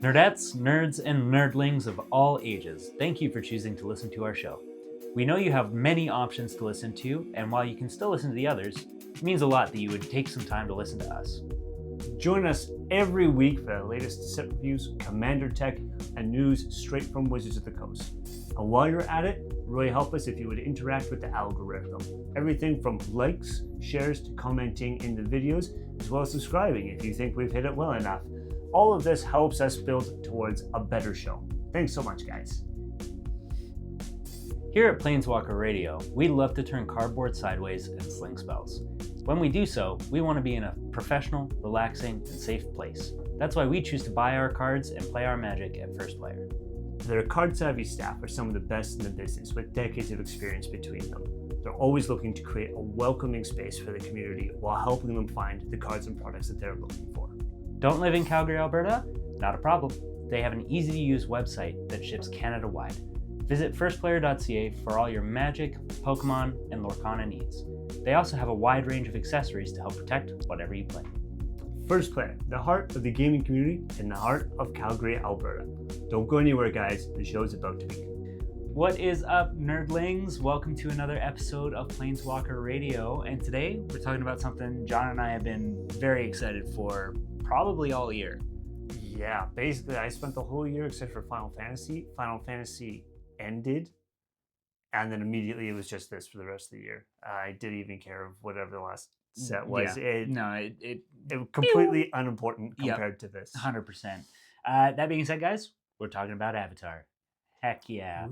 Nerdettes, nerds, and nerdlings of all ages, thank you for choosing to listen to our show. We know you have many options to listen to, and while you can still listen to the others, it means a lot that you would take some time to listen to us. Join us every week for the latest set reviews, Commander Tech, and news straight from Wizards of the Coast. And while you're at it, really help us if you would interact with the algorithm. Everything from likes, shares, to commenting in the videos, as well as subscribing if you think we've hit it well enough. All of this helps us build towards a better show. Thanks so much, guys. Here at Planeswalker Radio, we love to turn cardboard sideways and sling spells. When we do so, we want to be in a professional, relaxing, and safe place. That's why we choose to buy our cards and play our Magic at First Player. Their card-savvy staff are some of the best in the business, with decades of experience between them. They're always looking to create a welcoming space for the community while helping them find the cards and products that they're looking for. Don't live in Calgary, Alberta? Not a problem. They have an easy-to-use website that ships Canada-wide. Visit firstplayer.ca for all your Magic, Pokemon, and Lorcana needs. They also have a wide range of accessories to help protect whatever you play. First Player, the heart of the gaming community and the heart of Calgary, Alberta. Don't go anywhere, guys. The show is about to begin. What is up, nerdlings? Welcome to another episode of Planeswalker Radio. And today we're talking about something John and I have been very excited for probably all year. Yeah, basically I spent the whole year except for Final Fantasy. Final Fantasy ended, and then immediately it was just this for the rest of the year. I didn't even care of whatever the last set was. Yeah. It was completely unimportant compared to this. 100%. That being said, guys, we're talking about Avatar. Heck yeah.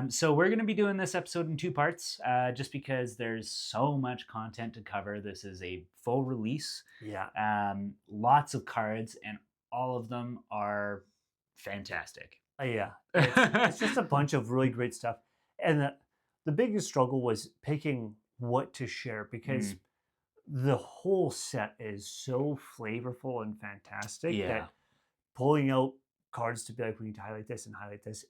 So we're going to be doing this episode in two parts, just because there's so much content to cover. This is a full release. Yeah. Lots of cards, and all of them are fantastic. Yeah. It's just a bunch of really great stuff. And the biggest struggle was picking what to share, because the whole set is so flavorful and fantastic that pulling out cards to be like, we need to highlight this and highlight this,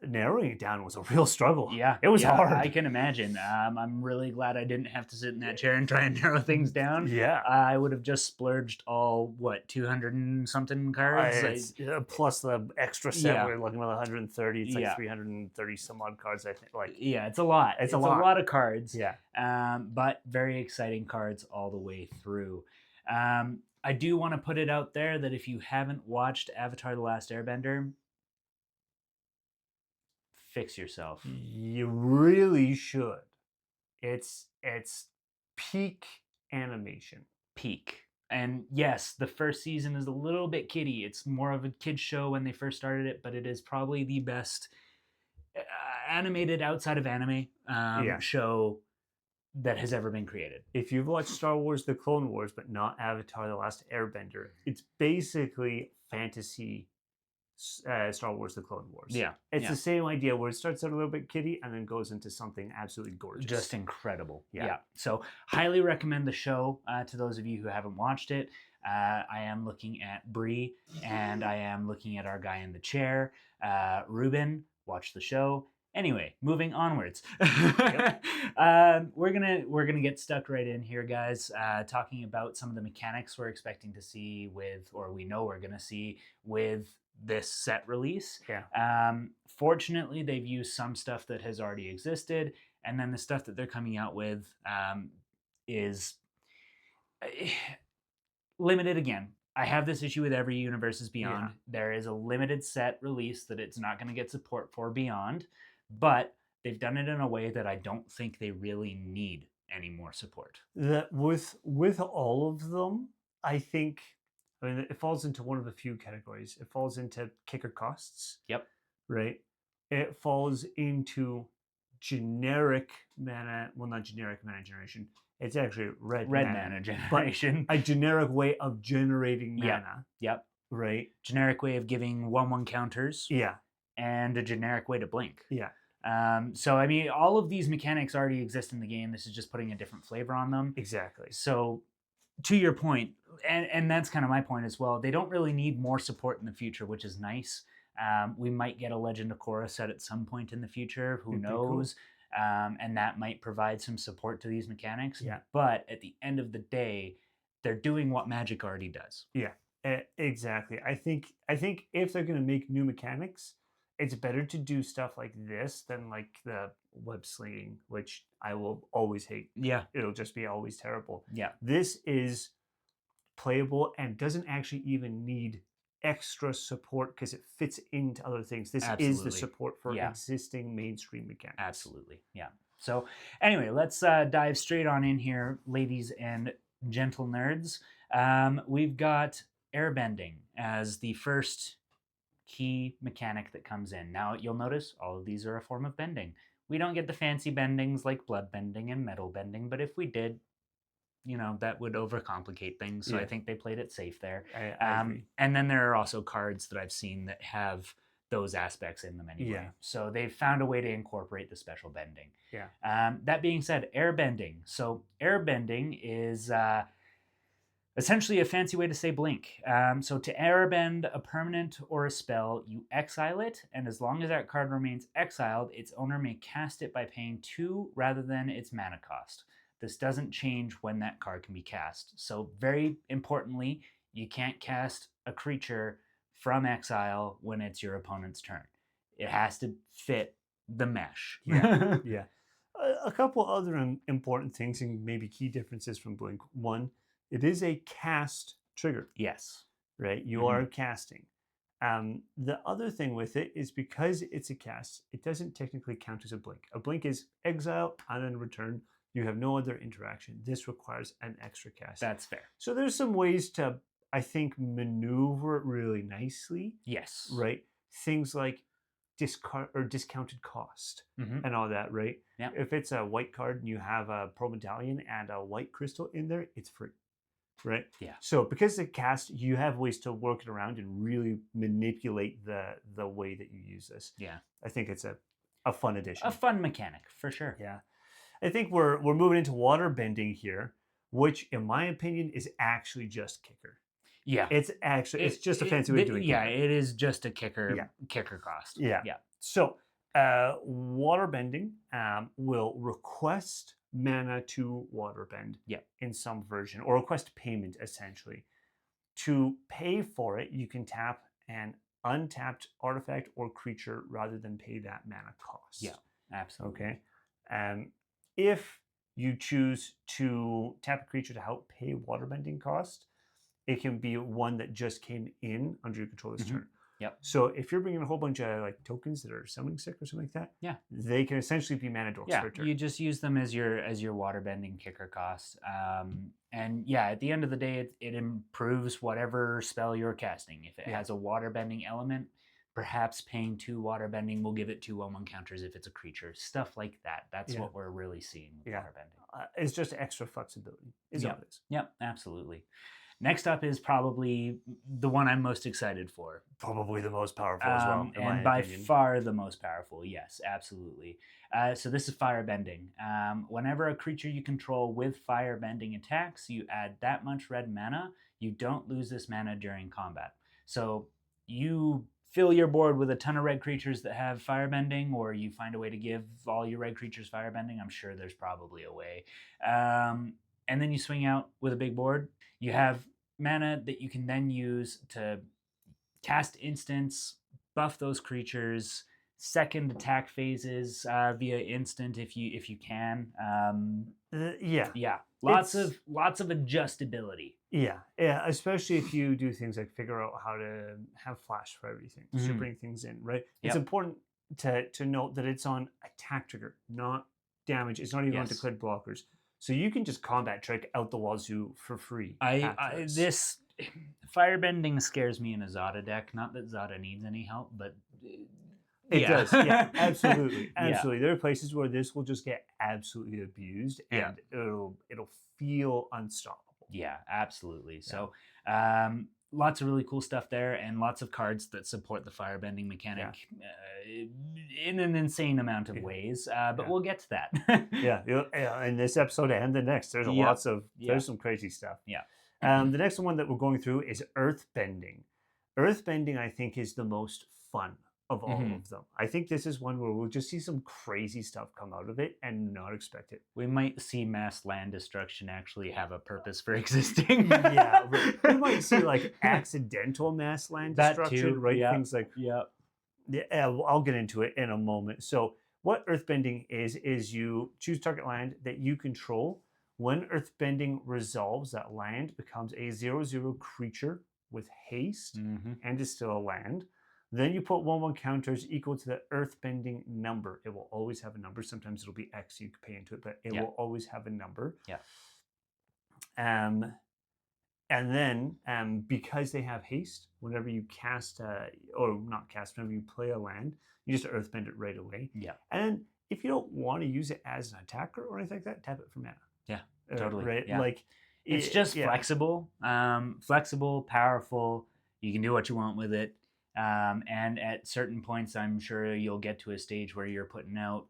narrowing it down was a real struggle. Yeah, it was hard. I can imagine. I'm really glad I didn't have to sit in that chair and try and narrow things down. Yeah, I would have just splurged all 200 and something cards. Plus the extra set. We're looking at 130. It's like 330 some odd cards. I think. It's a lot. It's a lot of cards. Yeah. But very exciting cards all the way through. I do want to put it out there that if you haven't watched Avatar the Last Airbender, fix yourself. You really should. It's peak animation. Peak. And yes, the first season is a little bit kiddie. It's more of a kid's show when they first started it, but it is probably the best animated outside of anime show that has ever been created. If you've watched Star Wars The Clone Wars, but not Avatar The Last Airbender, it's basically fantasy Star Wars The Clone Wars. Yeah. It's the same idea where it starts out a little bit kiddie and then goes into something absolutely gorgeous. Just incredible. Yeah. So highly recommend the show to those of you who haven't watched it. I am looking at Bree, and I am looking at our guy in the chair. Ruben, watch the show. Anyway, moving onwards. We're gonna get stuck right in here, guys. Talking about some of the mechanics we're expecting to see we know we're gonna see with this set release. Yeah. Fortunately, they've used some stuff that has already existed, and then the stuff that they're coming out with is limited again. I have this issue with every Universes Beyond. Yeah. There is a limited set release that it's not going to get support for beyond, but they've done it in a way that I don't think they really need any more support. That with all of them, I think, it falls into one of a few categories. It falls into kicker costs. Yep. Right? It falls into generic mana, well, not generic mana generation. It's actually red mana generation. But a generic way of generating mana. Yep. Right? Generic way of giving 1/1 counters. Yeah. And a generic way to blink. Yeah. So, I mean, all of these mechanics already exist in the game. This is just putting a different flavor on them. Exactly. So, to your point, and that's kind of my point as well, they don't really need more support in the future, which is nice. We might get a Legend of Korra set at some point in the future. Who knows? Cool. And that might provide some support to these mechanics. Yeah. But at the end of the day, they're doing what Magic already does. Yeah. Exactly. I think if they're going to make new mechanics, it's better to do stuff like this than like the web slinging, which I will always hate. Yeah. It'll just be always terrible. Yeah. This is playable and doesn't actually even need extra support because it fits into other things. This is the Absolutely. support for Yeah. existing mainstream mechanics. Absolutely. Yeah. So anyway, let's dive straight on in here, ladies and gentle nerds. We've got airbending as the first key mechanic that comes in. Now you'll notice all of these are a form of bending. We don't get the fancy bendings like blood bending and metal bending, but if we did, that would overcomplicate things. So I Yeah. think they played it safe there. I agree. And then there are also cards that I've seen that have those aspects in them anyway. Yeah. So they've found a way to incorporate the special bending. Yeah. That being said, airbending. So airbending is essentially a fancy way to say blink. So to airbend a permanent or a spell, you exile it, and as long as that card remains exiled, its owner may cast it by paying 2 rather than its mana cost. This doesn't change when that card can be cast. So very importantly, you can't cast a creature from exile when it's your opponent's turn. It has to fit the mesh. Yeah. Yeah. A couple other important things and maybe key differences from Blink. One, it is a cast trigger, Yes. right? You are casting. The other thing with it is because it's a cast, it doesn't technically count as a blink. A blink is exile and then return. You have no other interaction. This requires an extra cast. That's fair. So there's some ways to, I think, maneuver it really nicely, Yes. right? Things like discard or discounted cost and all that, right? Yeah. If it's a white card and you have a pro medallion and a white crystal in there, it's free, right? Yeah. So because it's a cast, you have ways to work it around and really manipulate the way that you use this. Yeah. I think it's a fun addition. A fun mechanic for sure. Yeah. I think we're moving into water bending here, which in my opinion is actually just kicker. Yeah. It's just a fancy way of doing it. Yeah, it is just a kicker cost. Yeah. Yeah. So water bending will request mana to waterbend in some version, or request payment essentially. To pay for it, you can tap an untapped artifact or creature rather than pay that mana cost. Yeah, absolutely. Okay. If you choose to tap a creature to help pay waterbending cost, it can be one that just came in under your controller's turn. Yep. So if you're bringing a whole bunch of like tokens that are summoning sick or something like that, they can essentially be mana dorks for a turn. You just use them as your waterbending kicker cost. And yeah, at the end of the day, it improves whatever spell you're casting. If it has a waterbending element, perhaps paying 2 waterbending will give it 2 1/1 counters if it's a creature. Stuff like that. That's what we're really seeing with waterbending. It's just extra flexibility. Is all it is. Yep, absolutely. Next up is probably the one I'm most excited for. Probably the most powerful as well, in and my by opinion. far the most powerful. Yes, absolutely. So this is firebending. Whenever a creature you control with firebending attacks, you add that much red mana. You don't lose this mana during combat. So you fill your board with a ton of red creatures that have firebending, or you find a way to give all your red creatures firebending. I'm sure there's probably a way. And then you swing out with a big board. You have mana that you can then use to cast instants, buff those creatures, second attack phases via instant if you can. Lots of adjustability. Yeah, especially if you do things like figure out how to have flash for everything to bring things in, right? It's important to note that it's on attack trigger, not damage. It's not even on declared blockers. So you can just combat trick out the wazoo for free. This firebending scares me in a Zada deck. Not that Zada needs any help, but it does. Yeah, absolutely, absolutely. There are places where this will just get absolutely abused, and it'll feel unstoppable. Yeah, absolutely. So lots of really cool stuff there, and lots of cards that support the firebending mechanic in an insane amount of ways. But we'll get to that. In this episode and the next, there's there's some crazy stuff. Yeah. The next one that we're going through is earthbending. Earthbending, I think, is the most fun of all of them. I think this is one where we'll just see some crazy stuff come out of it and not expect it. We might see mass land destruction actually have a purpose for existing. Yeah, we might see like accidental mass land That destruction, too, right? yeah. Things like Yeah. I'll get into it in a moment. So what earthbending is you choose target land that you control. When earthbending resolves, that land becomes a 0/0 creature with haste and is still a land. Then you put 1/1 counters equal to the earthbending number. It will always have a number. Sometimes it'll be X, you can pay into it, but it will always have a number. Yeah. And then because they have haste, whenever you cast, or not cast, whenever you play a land, you just earthbend it right away. Yeah. And if you don't want to use it as an attacker or anything like that, tap it for mana. Yeah. Totally. Right? Yeah. Like it's just flexible, flexible, powerful. You can do what you want with it. And at certain points, I'm sure you'll get to a stage where you're putting out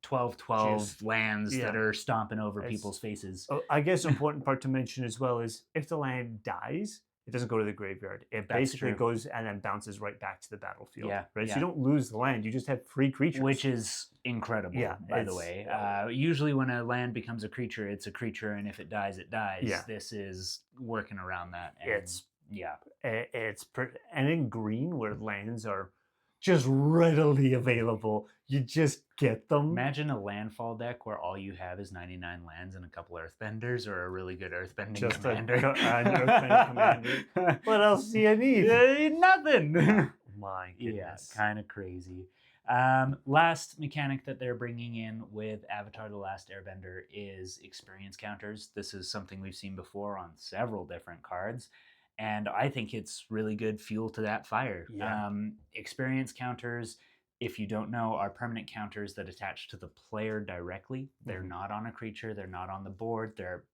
12 lands that are stomping over people's faces. I guess an important part to mention as well is if the land dies, it doesn't go to the graveyard. It basically goes and then bounces right back to the battlefield. Yeah, right. So you don't lose the land; you just have free creatures, which is incredible. Yeah, by the way. Usually, when a land becomes a creature, it's a creature, and if it dies, it dies. Yeah. This is working around that. And and in green where lands are just readily available, you just get them. Imagine a landfall deck where all you have is 99 lands and a couple earthbenders, or a really good earthbending just commander. An earthbending commander. What else do you need? Nothing. My goodness. Yeah, kind of crazy. Last mechanic that they're bringing in with Avatar the Last Airbender is experience counters. This is something we've seen before on several different cards. And I think it's really good fuel to that fire. Yeah. Experience counters, if you don't know, are permanent counters that attach to the player directly. They're not on a creature. They're not on the board. They're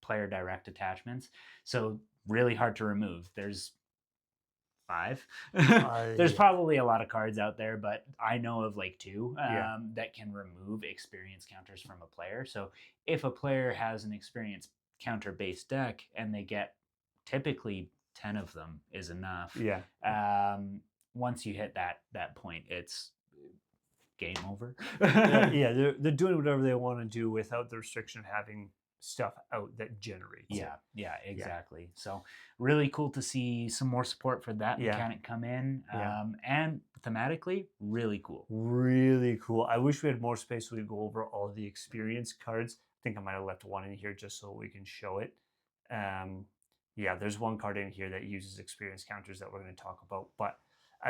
player direct attachments. So really hard to remove. There's 5. There's probably a lot of cards out there, but I know of like 2 that can remove experience counters from a player. So if a player has an experience counter based deck and they get typically 10 of them is enough. Yeah. Once you hit that point, it's game over. They're doing whatever they want to do without the restriction of having stuff out that generates it. Yeah, exactly. So really cool to see some more support for that mechanic come in. And thematically, really cool. Really cool. I wish we had more space so we could go over all the experience cards. I think I might have left one in here just so we can show it. There's one card in here that uses experience counters that we're going to talk about, but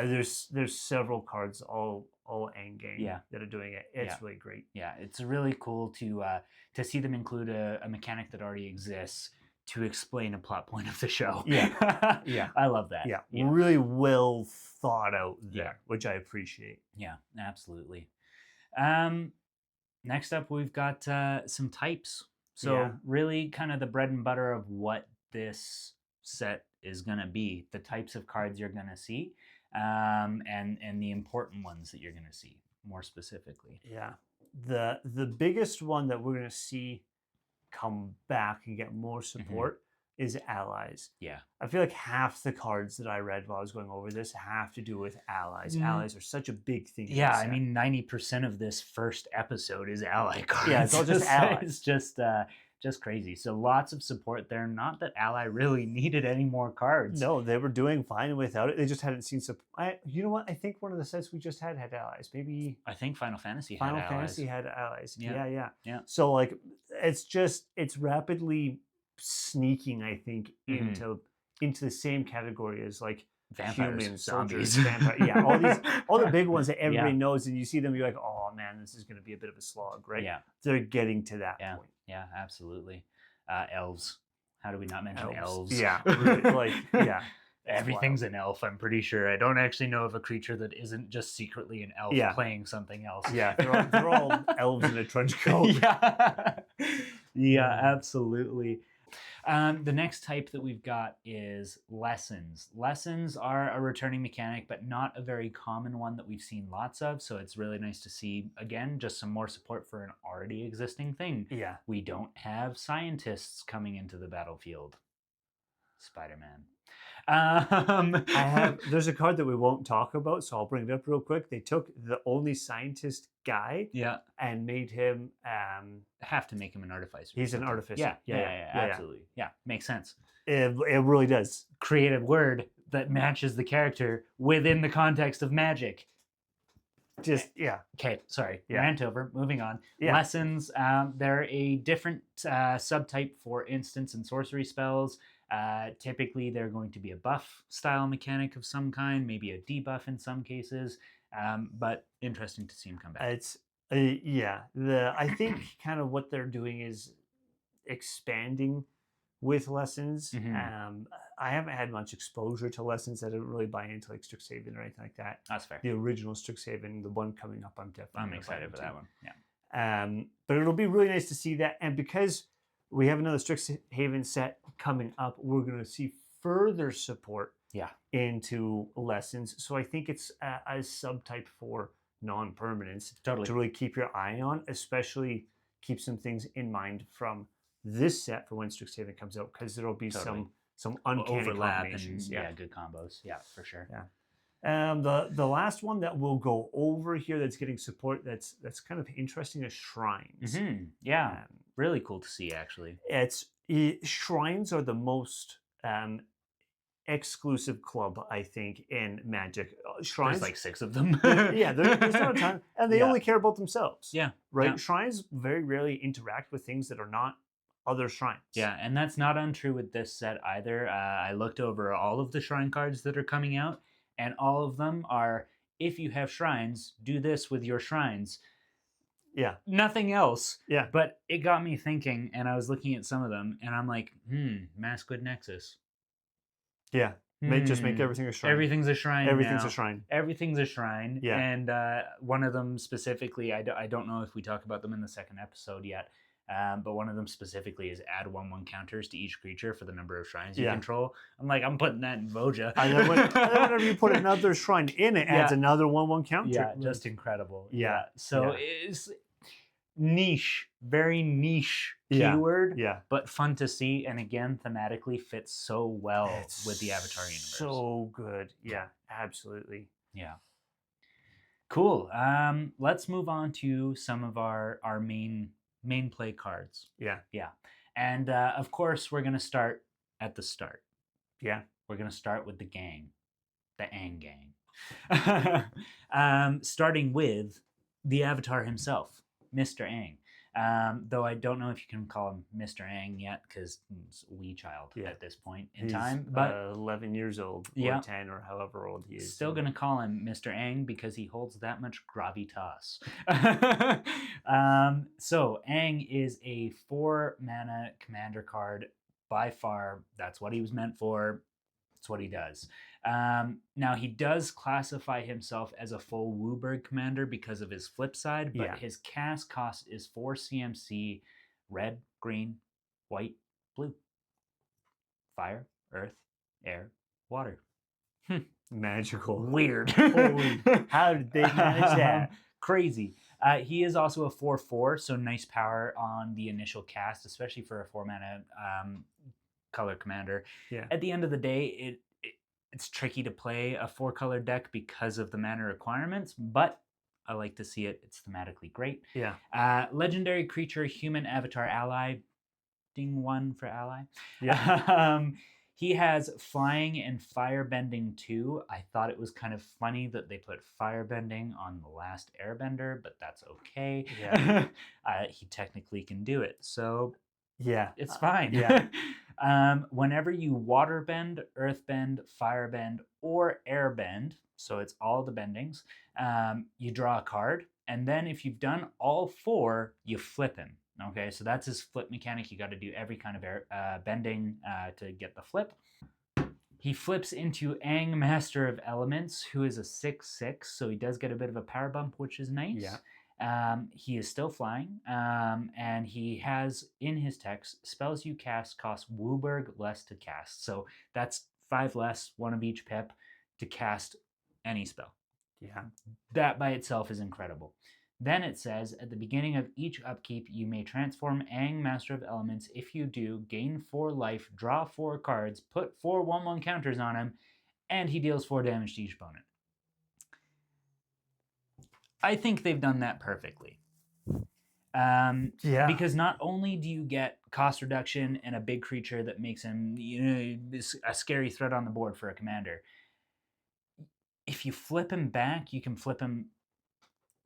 there's several cards all end game that are doing it. It's really great. Yeah, it's really cool to see them include a mechanic that already exists to explain a plot point of the show. Yeah, I love that. Yeah, really well thought out there, which I appreciate. Yeah, absolutely. Next up, we've got some types. So really kind of the bread and butter of what this set is going to be, the types of cards you're going to see, and the important ones that you're going to see more specifically. Yeah. The biggest one that we're going to see come back and get more support is allies. Yeah. I feel like half the cards that I read while I was going over this have to do with allies. Allies are such a big thing. Yeah, I mean 90% of this first episode is ally cards. Yeah, it's all just allies. It's just crazy. So lots of support there. Not that Ally really needed any more cards. No, they were doing fine without it. They just hadn't seen support. You know what? I think one of the sets we just had allies. Maybe I think Final Fantasy had allies. Yeah. Yeah. So like, it's rapidly sneaking, I think, into the same category as like vampires, humans, zombies, soldiers, vampires. All the big ones that everybody knows, and you see them, you're like, oh man, this is going to be a bit of a slog, right? Yeah. They're getting to that point. Yeah, absolutely. Elves. How do we not mention elves? Yeah, really, Everything's an elf, I'm pretty sure. I don't actually know of a creature that isn't just secretly an elf playing something else. Yeah, they're all elves in a trench coat. Yeah, absolutely. The next type that we've got is lessons. Lessons are a returning mechanic, but not a very common one that we've seen lots of. So it's really nice to see, again, just some more support for an already existing thing. Yeah. We don't have scientists coming into the battlefield. Spider-Man. There's a card that we won't talk about, so I'll bring it up real quick. They took the only scientist guy Yeah. and made him. Have to make him an artificer. He's an artificer. Yeah, absolutely. Yeah, makes sense. It really does. Create a word that matches the character within the context of magic. Just Okay, sorry. Yeah. Rant over. Moving on. Yeah. Lessons. They're a different subtype for instance and sorcery spells. Typically, they're going to be a buff style mechanic of some kind, maybe a debuff in some cases. But interesting to see him come back. It's I think kind of what they're doing is expanding with lessons. I haven't had much exposure to lessons. I didn't really buy into like Strixhaven or anything like that. That's fair. The original Strixhaven, the one coming up, I'm excited for that one. Yeah. But it'll be really nice to see that, and because we have another Strixhaven set coming up, we're going to see further support into lessons. So I think it's a subtype for non-permanence to really keep your eye on, especially keep some things in mind from this set for when Strixhaven comes out, because there'll be some uncanny overlap combinations. And good combos. Yeah, for sure. Yeah. The last one that we'll go over here that's getting support that's kind of interesting is shrines. Yeah, really cool to see actually. Shrines are the most exclusive club, I think, in Magic. Shrines, there's like 6 of them. there's not a ton, and they only care about themselves. Yeah, right. Yeah. Shrines very rarely interact with things that are not other shrines. Yeah, and that's not untrue with this set either. I looked over all of the shrine cards that are coming out, and all of them are, if you have shrines, do this with your shrines. Yeah. Nothing else. Yeah. But it got me thinking, and I was looking at some of them, and I'm like, Maskwood Nexus. Yeah. Just make everything a shrine. Everything's a shrine. Everything's a shrine. Everything's a shrine. Yeah. And one of them specifically, I don't know if we talk about them in the second episode yet, but one of them specifically is add 1/1 counters to each creature for the number of shrines you control. I'm like, I'm putting that in Voja. And then whenever you put another shrine in, it adds another 1/1 counter. Yeah, just incredible. Yeah. So it's niche, very niche keyword, but fun to see, and again, thematically fits so well with the Avatar universe. So good. Yeah, absolutely. Yeah. Cool. Let's move on to some of our main play cards. Yeah. And of course, we're going to start at the start. Yeah. We're going to start with the gang, the Aang gang. Starting with the Avatar himself, Mr. Aang. Though I don't know if you can call him Mr. Aang yet, because he's a wee child at this point in time. But 11 years old, or 10, or however old he is. Still going to call him Mr. Aang because he holds that much gravitas. So Aang is a 4-mana commander card. By far, that's what he was meant for. That's what he does. Now, he does classify himself as a full Wooburg commander because of his flip side, but his cast cost is 4 CMC, red, green, white, blue. Fire, earth, air, water. Magical. Weird. Holy, how did they manage that? Crazy. He is also a 4/4, so nice power on the initial cast, especially for a 4-mana color commander. Yeah. At the end of the day, it's tricky to play a 4-color deck because of the mana requirements, but I like to see it. It's thematically great. Yeah. Legendary creature, human avatar ally. Ding 1 for ally. Yeah. He has flying and firebending too. I thought it was kind of funny that they put firebending on the last airbender, but that's okay. Yeah. He technically can do it, so yeah, it's fine. Yeah. Whenever you waterbend, earthbend, firebend, or airbend, so it's all the bendings, you draw a card, and then if you've done all 4, you flip him. Okay, so that's his flip mechanic. You got to do every kind of bending to get the flip. He flips into Aang, Master of Elements, who is a 6/6, so he does get a bit of a power bump, which is nice. Yeah. He is still flying, and he has in his text, spells you cast cost Wooburg less to cast. So that's 5 less, 1 of each pip, to cast any spell. Yeah. That by itself is incredible. Then it says, at the beginning of each upkeep, you may transform Aang, Master of Elements. If you do, gain 4 life, draw 4 cards, put 4 1/1 counters on him, and he deals 4 damage to each opponent. I think they've done that perfectly. Because not only do you get cost reduction and a big creature that makes him a scary threat on the board for a commander, if you flip him back, you can flip him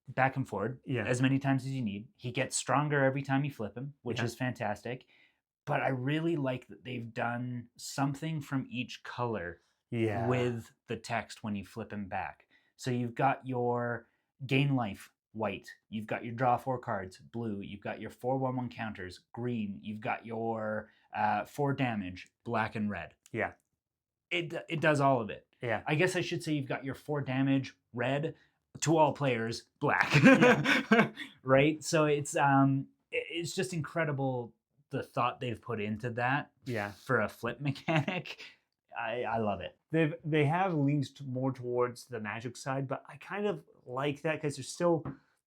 back and forward as many times as you need. He gets stronger every time you flip him, which is fantastic. But I really like that they've done something from each color with the text when you flip him back. So you've got your gain life, white. You've got your draw 4 cards, blue. You've got your 4 1/1 counters, green. You've got your 4 damage, black and red. Yeah. It does all of it. Yeah. I guess I should say you've got your 4 damage, red, to all players, black. Right? So it's just incredible the thought they've put into that for a flip mechanic. I love it. They have leaned more towards the Magic side, but I kind of like that because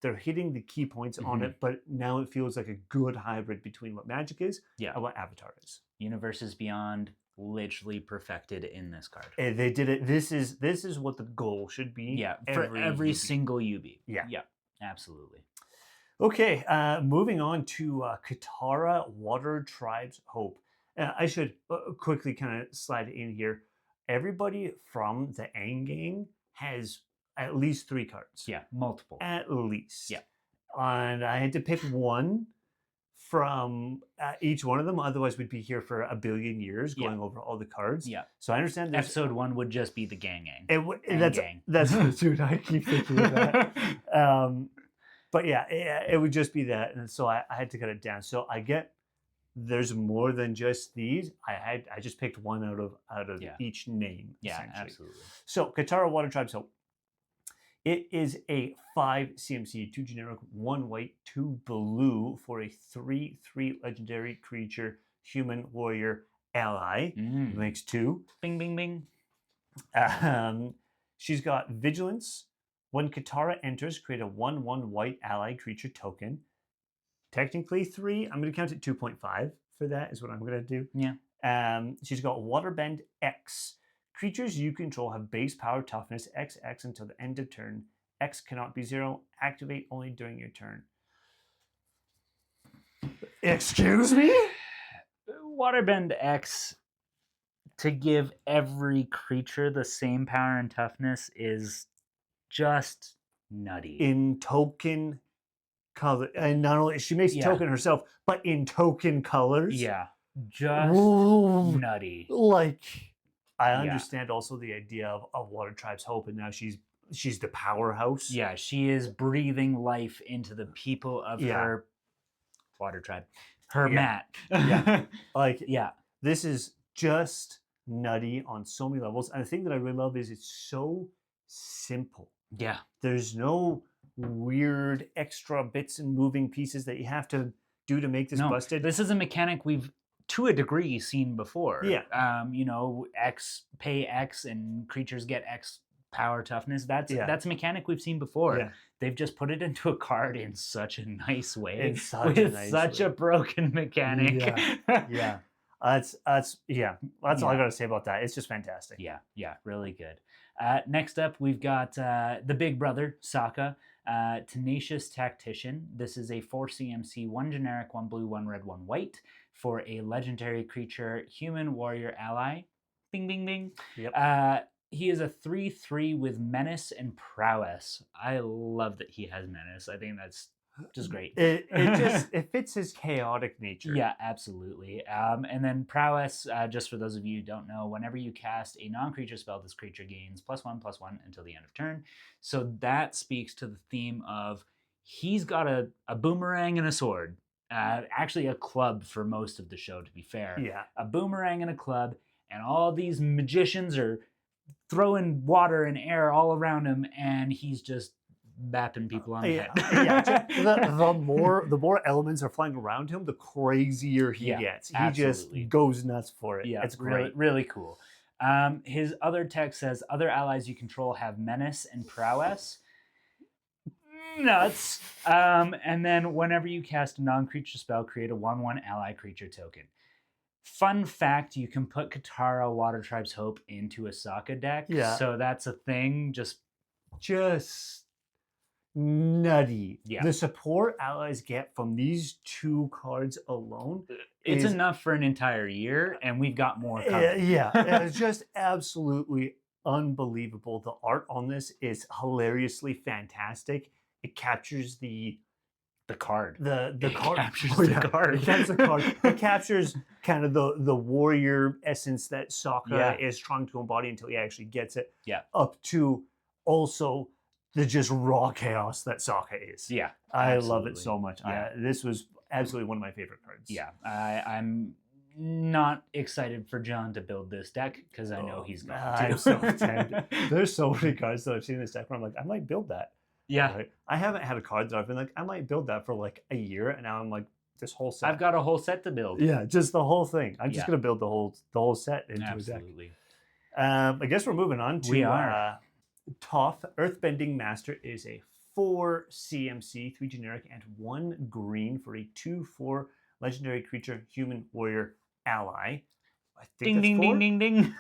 they're hitting the key points on it, but now it feels like a good hybrid between what Magic is and what Avatar is. Universes Beyond literally perfected in this card. And they did it. This is what the goal should be. Yeah, for every single UB. Yeah, absolutely. Okay, moving on to Katara, Water Tribe's Hope. I should quickly kind of slide in here. Everybody from the Aang gang has at least 3 cards. Yeah, multiple. At least. Yeah. And I had to pick one from each one of them. Otherwise, we'd be here for a billion years going over all the cards. Yeah. So I understand episode 1 would just be the gang. That's dude, I keep thinking of that. But yeah, it would just be that. And so I had to cut it down. So I get there's more than just these. I just picked one out of each name. Yeah, absolutely. So Katara, Water Tribe's Hope. It is a 5 CMC, 2 generic, 1 white, 2 blue for a 3/3 legendary creature, human warrior ally. Makes 2. Bing, bing, bing. She's got Vigilance. When Katara enters, create a 1/1 white ally creature token. Technically 3. I'm going to count it 2.5 for that is what I'm going to do. Yeah. She's got Waterbend X. Creatures you control have base power toughness XX until the end of turn. X cannot be 0. Activate only during your turn. Excuse me? Waterbend X, to give every creature the same power and toughness, is just nutty. In token color. And not only she makes a token herself, but in token colors. Yeah. Just nutty. Like, I understand also the idea of Water Tribe's Hope, and now she's the powerhouse. Yeah, she is breathing life into the people of her Water Tribe. Her mat. This is just nutty on so many levels. And the thing that I really love is it's so simple. Yeah. There's no weird extra bits and moving pieces that you have to do to make this busted. This is a mechanic we've, to a degree, seen before. Yeah. X, pay X, and creatures get X power toughness. That's a mechanic we've seen before. Yeah. They've just put it into a card in such a nice way. Such a broken mechanic. Yeah. That's all I gotta say about that. It's just fantastic. Yeah, really good. Next up, we've got the big brother, Sokka, Tenacious Tactician. This is a 4 CMC, 1 generic, 1 blue, 1 red, 1 white for a legendary creature, human warrior ally. Bing, bing, bing. Yep. He is a 3/3 with menace and prowess. I love that he has menace. I think that's just great. It fits his chaotic nature. Yeah, absolutely. And then prowess, just for those of you who don't know, whenever you cast a non-creature spell, this creature gains +1/+1 until the end of turn. So that speaks to the theme of he's got a boomerang and a sword. Actually a club for most of the show, to be fair. Yeah. A boomerang and a club, and all these magicians are throwing water and air all around him, and he's just bapping people on the head. The more elements are flying around him, the crazier he gets. He just goes nuts for it. Yeah, it's great. Really cool. His other text says, other allies you control have menace and prowess. Nuts. And then whenever you cast a non-creature spell, create a 1/1 ally creature token. Fun fact, you can put Katara Water Tribe's Hope into a Sokka deck. Yeah. So that's a thing. Just nutty. Yeah. The support allies get from these 2 cards alone. It's is enough for an entire year, and we've got more coming. Yeah, it's just absolutely unbelievable. The art on this is hilariously fantastic. It captures the card. The card captures the card. It captures the card. It captures kind of the warrior essence that Sokka is trying to embody until he actually gets it. Yeah. Up to also the just raw chaos that Sokka is. Yeah. I love it so much. Yeah. This was absolutely one of my favorite cards. Yeah. I'm not excited for John to build this deck because I know he's going to. I'm so tempted. There's so many cards that I've seen in this deck where I'm like, I might build that. Yeah. Right? I haven't had a card that I've been like, I might build that for like a year, and now I'm like, this whole set. I've got a whole set to build. Yeah, just the whole thing. I'm just gonna build the whole set into Absolutely. a deck. I guess we're moving on to Toph. Earthbending Master is a 4 CMC, 3 generic, and 1 green for a 2/4 legendary creature, human warrior ally. I think Ding, that's 4. ding, ding, ding, ding.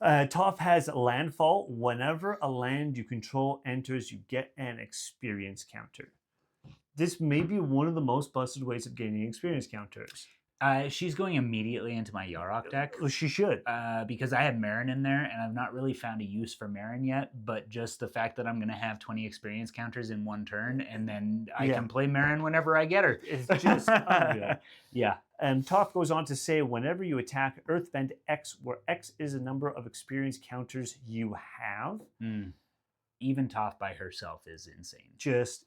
Toph has landfall. Whenever a land you control enters, you get an experience counter. This may be one of the most busted ways of gaining experience counters. She's going immediately into my Yarok deck. Well, she should. Because I have Marin in there, and I've not really found a use for Marin yet, but just the fact that I'm going to have 20 experience counters in one turn, and then I can play Marin whenever I get her. It's just unreal. Yeah. And Toph goes on to say, whenever you attack Earthbend X, where X is the number of experience counters you have. Even Toph by herself is insane. Just,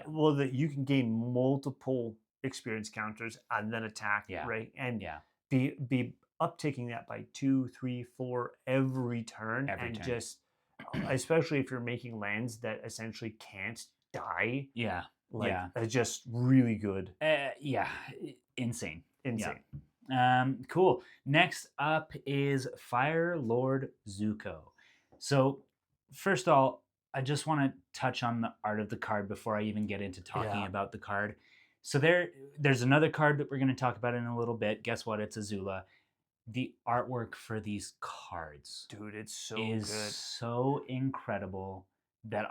well, that you can gain multiple experience counters and then attack, right? And be uptaking that by 2, 3, 4 every turn. Just, especially if you're making lands that essentially can't die. Yeah. It's just really good. Insane. Cool. Next up is Fire Lord Zuko. So first of all, I just want to touch on the art of the card before I even get into talking about the card. So there's another card that we're going to talk about in a little bit. Guess what? It's Azula. The artwork for these cards, dude, it's so good. So incredible that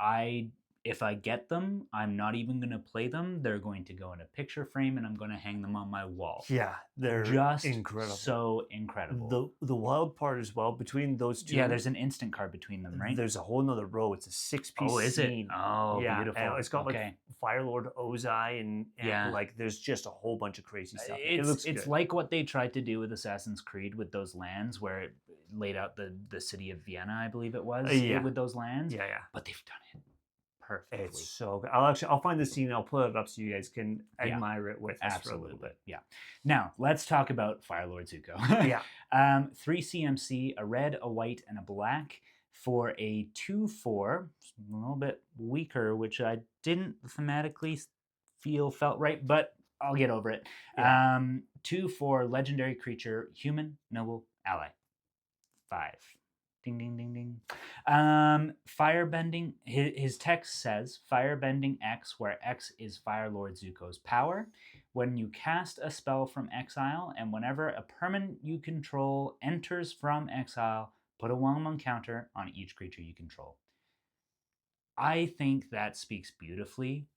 if I get them, I'm not even going to play them. They're going to go in a picture frame, and I'm going to hang them on my wall. Yeah, they're just incredible. So incredible. The wild part as well, between those two. Yeah, there's an instant card between them, right? There's a whole nother row. It's a 6-piece is scene. It? Oh, yeah, beautiful. And it's got like Fire Lord Ozai and like there's just a whole bunch of crazy stuff. It's like what they tried to do with Assassin's Creed with those lands, where it laid out the city of Vienna, I believe it was, with those lands. Yeah. But they've done it perfectly. It's so good. I'll find the scene and I'll put it up so you guys can admire it with us for a little bit. Yeah. Now let's talk about Fire Lord Zuko. 3 CMC, a red, a white, and a black for a 2/4, a little bit weaker, which I didn't thematically felt right, but I'll get over it. 2/4 legendary creature, human, noble, ally. 5. Ding, ding, ding, ding. Firebending, his text says, Firebending X, where X is Fire Lord Zuko's power. When you cast a spell from exile, and whenever a permanent you control enters from exile, put a 1/1 counter on each creature you control. I think that speaks beautifully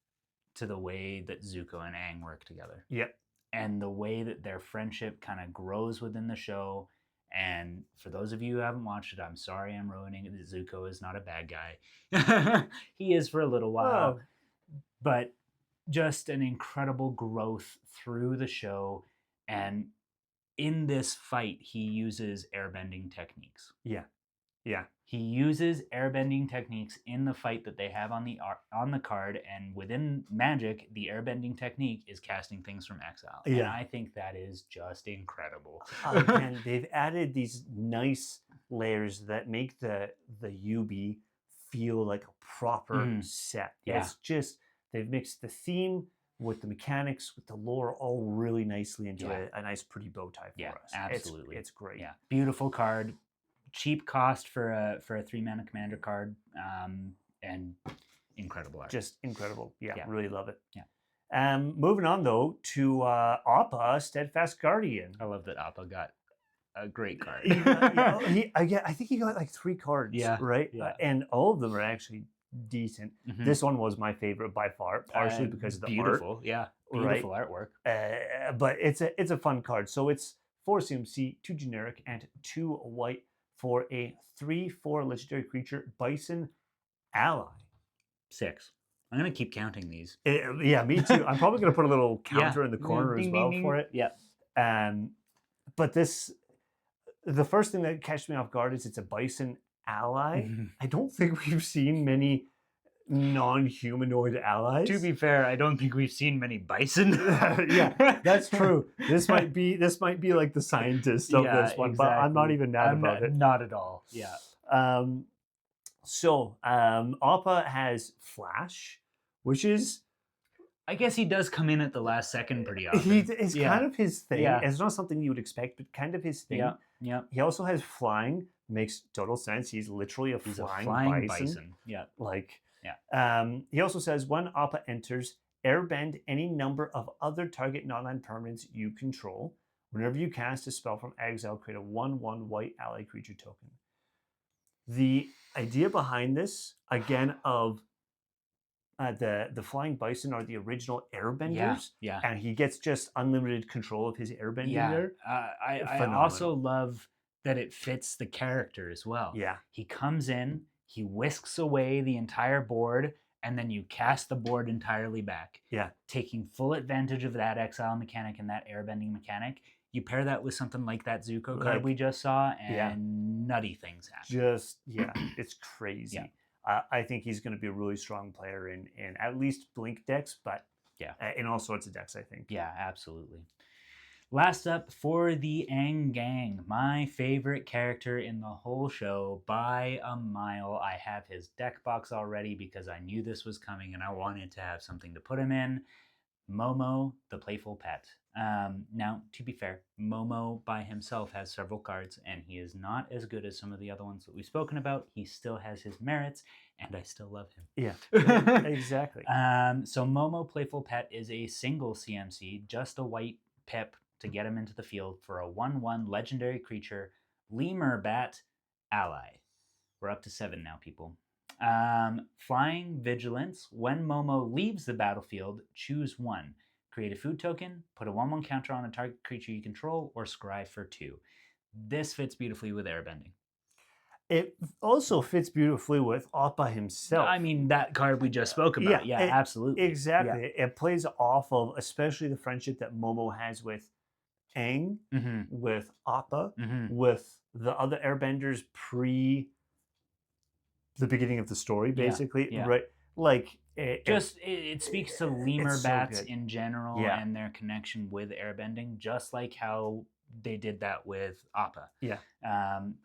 to the way that Zuko and Aang work together. Yep. And the way that their friendship kind of grows within the show. And for those of you who haven't watched it, I'm sorry I'm ruining it. Zuko is not a bad guy. He is for a little while. But just an incredible growth through the show. And in this fight, he uses airbending techniques. Yeah. He uses airbending techniques in the fight that they have on the card, and within Magic, the airbending technique is casting things from exile. And I think that is just incredible. And they've added these nice layers that make the UB feel like a proper set. Yeah. It's just, they've mixed the theme with the mechanics, with the lore, all really nicely into a nice, pretty bow tie for us. Absolutely. It's great. Yeah, beautiful card. Cheap cost for a 3-mana commander card, and incredible art. Just incredible. Yeah, Yeah. really love it. Yeah. Moving on though to Appa, Steadfast Guardian. I love that Appa got a great card. I think he got like 3 cards, Yeah, right? yeah. And all of them are actually decent. Mhm. This one was my favorite by far, partially because of the beautiful, art. yeah, right? beautiful artwork. But it's a fun card. So it's 4 CMC, 2 generic, and 2 white for a 3/4 legendary creature, Bison Ally. 6. I'm gonna keep counting these. Yeah, me too. I'm probably gonna put a little counter in the corner Ding, as ding, well ding. for it. Yeah. But the first thing that catches me off guard is it's a Bison Ally. I don't think we've seen many non-humanoid allies. To be fair, I don't think we've seen many bison. Yeah, that's true. This might be like the scientist of this one, but I'm not even mad about it. Not at all. Yeah. Appa has Flash, which is I guess he does come in at the last second pretty often. it's kind of his thing. Yeah. It's not something you would expect, but kind of his thing. Yeah. Yeah. He also has flying. Makes total sense. He's literally a flying bison. Yeah. He also says when Appa enters, airbend any number of other target non-land permanents you control. Whenever you cast a spell from exile, create a 1/1 white ally creature token. The idea behind this, again, of the flying bison are the original airbenders. Yeah. And he gets just unlimited control of his airbending there. I also love that it fits the character as well. Yeah. He comes in, he whisks away the entire board, and then you cast the board entirely back. Yeah. Taking full advantage of that exile mechanic and that airbending mechanic. You pair that with something like that Zuko card we just saw, and nutty things happen. It's crazy. Yeah. I think he's going to be a really strong player in at least Blink decks, but in all sorts of decks, I think. Yeah, absolutely. Last up for the Aang Gang, my favorite character in the whole show by a mile. I have his deck box already because I knew this was coming and I wanted to have something to put him in. Momo, the Playful Pet. Now, to be fair, Momo by himself has several cards, and he is not as good as some of the other ones that we've spoken about. He still has his merits, and I still love him. Yeah, exactly. So Momo, Playful Pet is a single CMC, just a white pip to get him into the field for a 1/1 legendary creature, Lemur Bat ally. We're up to 7 now, people. Flying Vigilance. When Momo leaves the battlefield, choose 1. Create a food token, put a 1/1 counter on a target creature you control, or scry for 2. This fits beautifully with airbending. It also fits beautifully with Appa himself. I mean, that card we just spoke about. Yeah, absolutely. Exactly. Yeah. It plays off of especially the friendship that Momo has with Aang, with Appa, with the other airbenders pre the beginning of the story, basically. Right? Like it speaks to lemur bats so in general and their connection with airbending, just like how they did that with Appa. Yeah.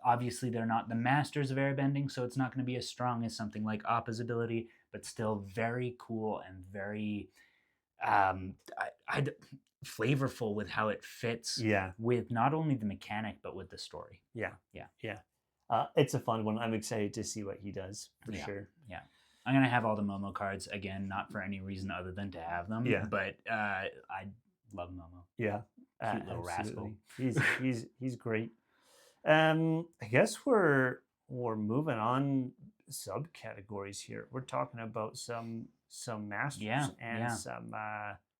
Obviously, they're not the masters of airbending, so it's not going to be as strong as something like Appa's ability, but still very cool and very flavorful with how it fits with not only the mechanic, but with the story. Yeah. It's a fun one. I'm excited to see what he does, for sure. Yeah. I'm going to have all the Momo cards, again, not for any reason other than to have them. Yeah. But I love Momo. Yeah. Cute little rascal. He's great. I guess we're moving on subcategories here. We're talking about some masters and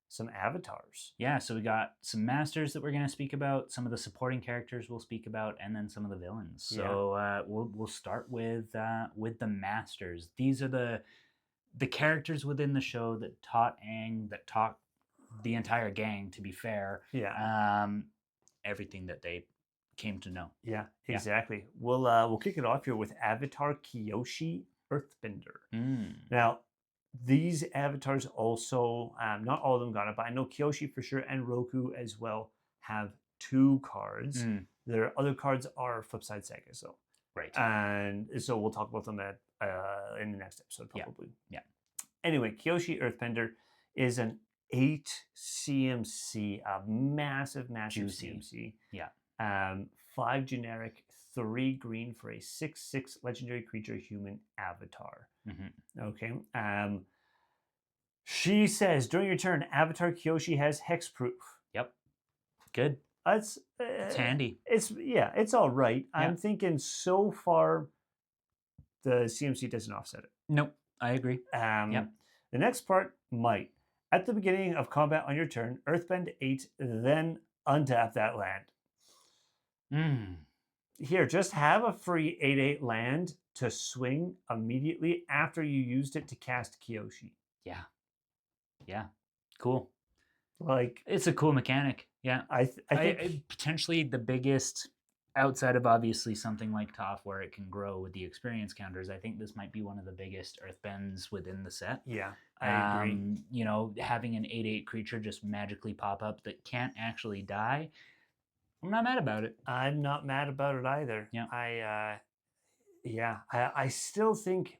some avatars. Yeah, so we got some masters that we're going to speak about, some of the supporting characters we'll speak about, and then some of the villains. So we'll start with the masters. These are the characters within the show that taught Aang, that taught the entire gang, to be fair. Everything that they came to know. Yeah, exactly. We'll kick it off here with Avatar Kyoshi Earthbender. Now, these avatars also, not all of them got it, but I know Kyoshi for sure and Roku as well have 2 cards. Their other cards are Flipside Saga, so. Right. And so we'll talk about them in the next episode, probably. Yeah. Anyway, Kyoshi Earthbender is an 8 CMC, a massive Juicy. CMC. Yeah. 5 generic, 3 green for a 6/6 legendary creature human avatar. Okay. She says during your turn, Avatar Kyoshi has hexproof. Yep. Good. It's handy. It's all right. Yeah. I'm thinking so far the CMC doesn't offset it. Nope. I agree. The next part might. At the beginning of combat on your turn, Earthbend 8, then untap that land. Here, just have a free 8/8 land to swing immediately after you used it to cast Kyoshi. Yeah. Cool. Like, it's a cool mechanic. Yeah. I think potentially the biggest, outside of obviously something like Toph where it can grow with the experience counters, I think this might be one of the biggest Earthbends within the set. Yeah, I agree. You know, having an 8/8 creature just magically pop up that can't actually die, I'm not mad about it. I'm not mad about it either. Yeah. I still think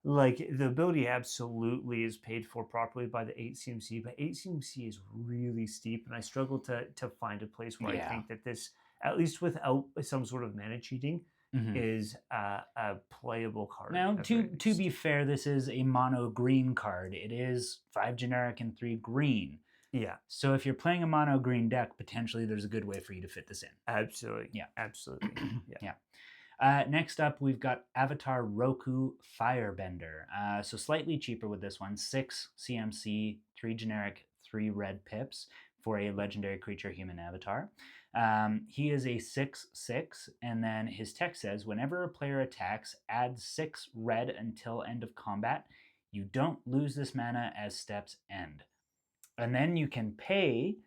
like the ability absolutely is paid for properly by the 8 CMC, but 8 CMC is really steep, and I struggle to find a place where I think that this, at least without some sort of mana cheating, is a playable card. Now, to be fair, this is a mono green card. It is 5 generic and 3 green. Yeah. So if you're playing a mono green deck, potentially there's a good way for you to fit this in. Absolutely. Yeah. Absolutely. Yeah. Next up, we've got Avatar Roku Firebender. So slightly cheaper with this one. 6 CMC, 3 generic, 3 red pips for a legendary creature human avatar. He is a 6/6, and then his text says, whenever a player attacks, add 6 red until end of combat. You don't lose this mana as steps end. And then you can pay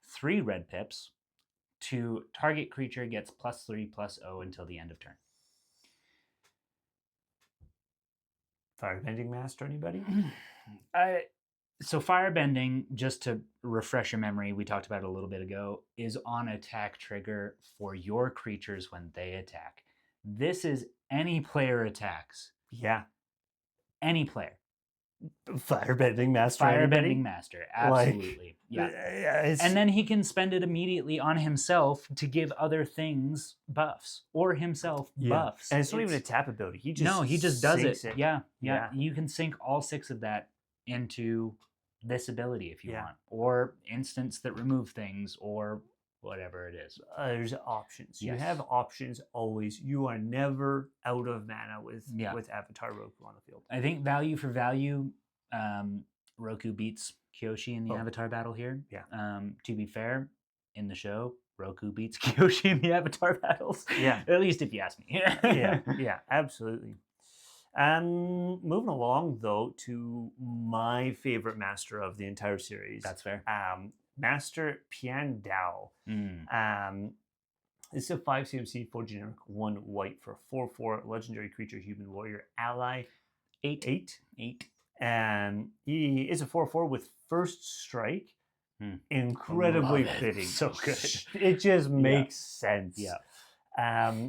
3 red pips to target creature gets +3/+0 until the end of turn. Firebending Master, anybody? So Firebending, just to refresh your memory, we talked about it a little bit ago, is on attack trigger for your creatures when they attack. This is any player attacks. Yeah. Any player. Firebending Master. Firebending Master, absolutely. Like, and then he can spend it immediately on himself to give other things buffs, or himself buffs. And it's not even a tap ability. He just does it. it. Yeah. You can sink all 6 of that into this ability if you want, or instants that remove things, or whatever it is. There's options. Yes. You have options always. You are never out of mana with Avatar Roku on the field. I think value for value, Roku beats Kyoshi in the Avatar battle here. Yeah. To be fair, in the show, Roku beats Kyoshi in the Avatar battles. Yeah. At least if you ask me. Yeah, absolutely. Moving along though to my favorite master of the entire series. That's fair. Master Piandao. This is a 5 CMC, 4 generic, 1 white for 4/4 legendary creature human warrior ally. 8. And he is a 4/4 with first strike. Incredibly fitting. So good. It just makes sense. Yeah.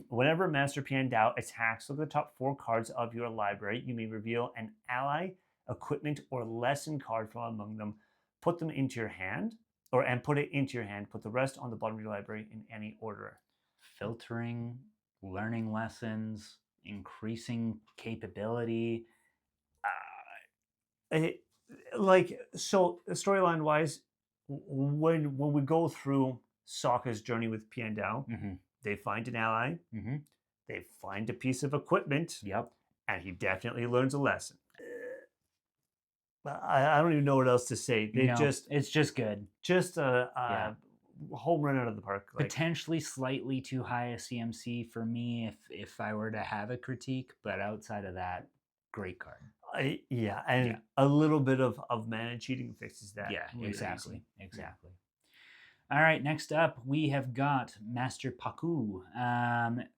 Whenever Master Piandao attacks, look at the top 4 cards of your library. You may reveal an ally, equipment, or lesson card from among them. Put them into your hand, and put it into your hand. Put the rest on the bottom of your library in any order. Filtering, learning lessons, increasing capability. So storyline wise, when we go through Sokka's journey with Piandao, they find an ally, they find a piece of equipment, and he definitely learns a lesson. I don't even know what else to say. It's just good. Just a home run out of the park. Potentially slightly too high a CMC for me if I were to have a critique, but outside of that, great card. A little bit of mana cheating fixes that. Yeah, really exactly. All right, next up, we have got Master Paku.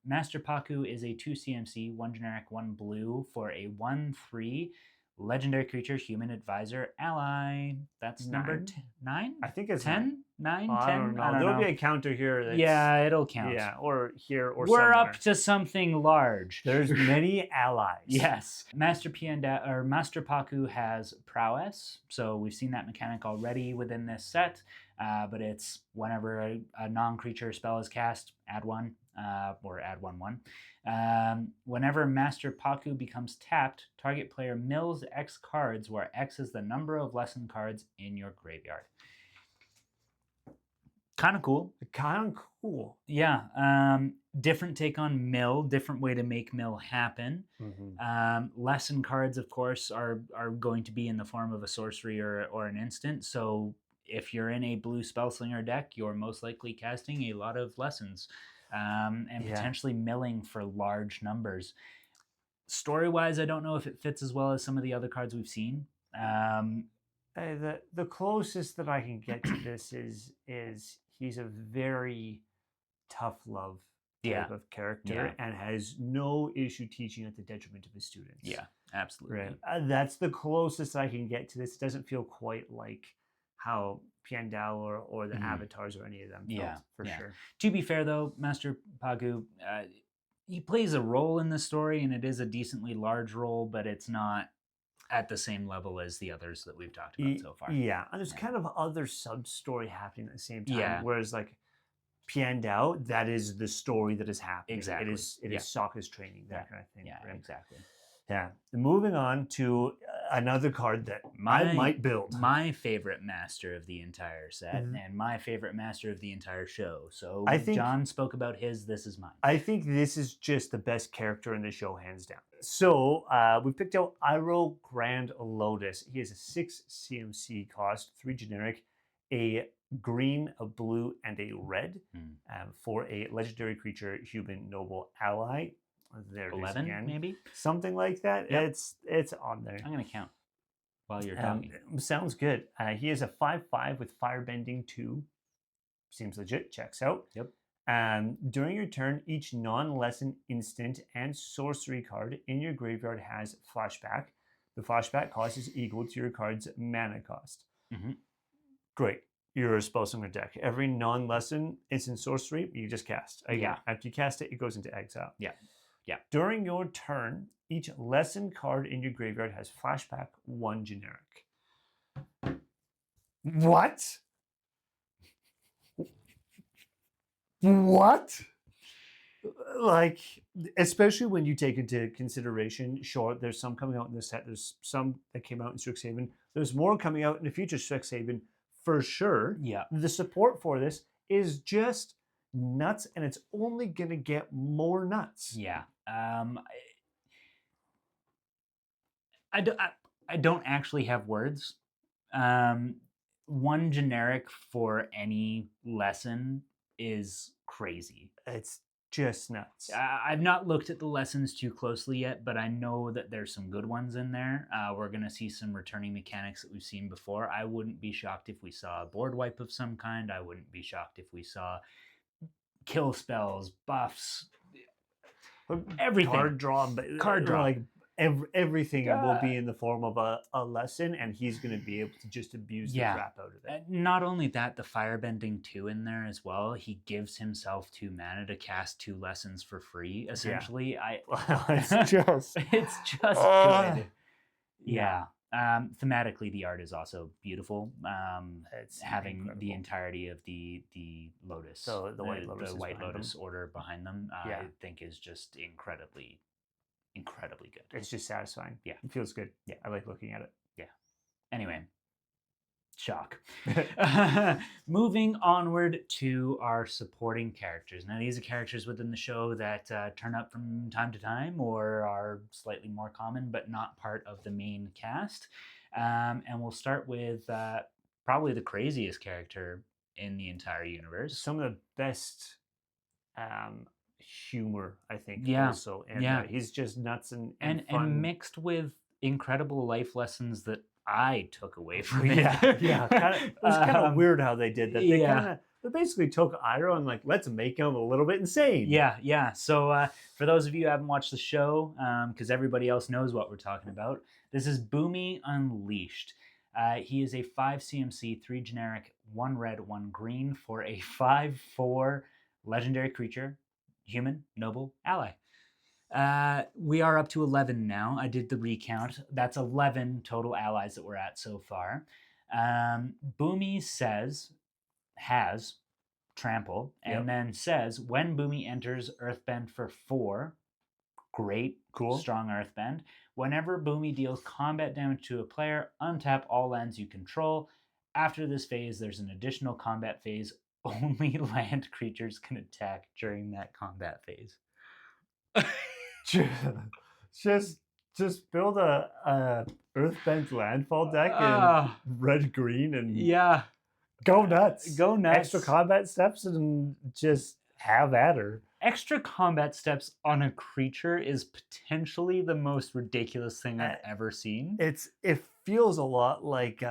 Master Paku is a 2 CMC, 1 generic, 1 blue for a 1/3 legendary creature, human advisor, ally. That's number 9? I think it's 10? 9, I 10? don't know. I don't There'll know. be a counter here. That's, Yeah, it'll count. Yeah, or here or We're somewhere. up to something large. There's many allies. Yes. Master Paku has prowess. So we've seen that mechanic already within this set. But it's whenever a non-creature spell is cast, add 1, or add 1/1. Whenever Master Paku becomes tapped, target player mills X cards, where X is the number of lesson cards in your graveyard. Kind of cool. Kind of cool. Yeah. Different take on mill, different way to make mill happen. Lesson cards, of course, are going to be in the form of a sorcery or an instant. So if you're in a blue Spellslinger deck, you're most likely casting a lot of lessons and potentially milling for large numbers. Story-wise, I don't know if it fits as well as some of the other cards we've seen. The closest that I can get to this is he's a very tough love type of character and has no issue teaching at the detriment of his students. Yeah, absolutely. Right. That's the closest I can get to this. It doesn't feel quite like how Piandao or the avatars or any of them felt, for sure. To be fair, though, Master Pagu, he plays a role in the story, and it is a decently large role, but it's not at the same level as the others that we've talked about so far. Yeah, and there's kind of other sub-story happening at the same time, whereas like Piandao, that is the story that is happening. Exactly. It is Sokka's training, that kind of thing. Yeah, right? exactly. Yeah. Moving on to another card that I might build. My favorite master of the entire set and my favorite master of the entire show. So I think John spoke about his, this is mine. I think this is just the best character in the show, hands down. So we picked out Iroh Grand Lotus. He has a 6 CMC cost, 3 generic, a green, a blue, and a red for a legendary creature, human noble ally. There it 11, is again. maybe? Something like that. Yep. It's on there. I'm going to count while you're talking. Sounds good. He is a 5/5 with Firebending 2. Seems legit. Checks out. Yep. During your turn, each non-lesson instant and sorcery card in your graveyard has flashback. The flashback cost is equal to your card's mana cost. Great. You're a Spellslinger deck. Every non-lesson instant sorcery, you just cast. Again, after you cast it, it goes into exile. Yeah. During your turn, each lesson card in your graveyard has flashback 1 generic. What? What? Like, especially when you take into consideration, sure, there's some coming out in this set. There's some that came out in Strixhaven. There's more coming out in the future Strixhaven for sure. Yeah. The support for this is just nuts, and it's only going to get more nuts. Yeah. I don't actually have words. 1 generic for any lesson is crazy. It's just nuts. I've not looked at the lessons too closely yet, but I know that there's some good ones in there. We're going to see some returning mechanics that we've seen before. I wouldn't be shocked if we saw a board wipe of some kind. I wouldn't be shocked if we saw kill spells, buffs, everything. Card draw. Like everything will be in the form of a lesson, and he's going to be able to just abuse the crap out of it. Not only that, the Firebending 2 in there as well. He gives himself 2 mana to cast 2 lessons for free, essentially. It's just good. Yeah. Thematically, the art is also beautiful. It's having incredible. The entirety of the Lotus, the White Lotus, the White Lotus order behind them, I think is just incredibly good. It's just satisfying. Yeah. It feels good. Yeah. I like looking at it. Yeah. Anyway, shock. Moving onward to our supporting characters. Now, these are characters within the show that turn up from time to time or are slightly more common, but not part of the main cast. And we'll start with probably the craziest character in the entire universe. Some of the best humor, I think. Yeah. Also, and he's just nuts and fun. And mixed with incredible life lessons that I took away from it. It was kind of weird how they did that. They basically took Iroh and like, let's make him a little bit insane. Yeah. So for those of you who haven't watched the show, because everybody else knows what we're talking about, this is Boomy Unleashed. He is a 5 CMC, 3 generic 1 red, 1 green for a 5/4 legendary creature, human, noble, ally. We are up to 11 now. I did the recount. That's 11 total allies that we're at so far. Boomy has trample, and Yep. then says when Boomy enters Earthbend for 4, great, Cool. strong Earthbend. Whenever Boomy deals combat damage to a player, untap all lands you control. After this phase, there's an additional combat phase. Only land creatures can attack during that combat phase. just build a Earthbend landfall deck in Ah. red green and Yeah, go nuts. go nuts. Extra combat steps and just have at her. Extra combat steps on a creature is potentially the most ridiculous thing I've ever seen. It feels a lot like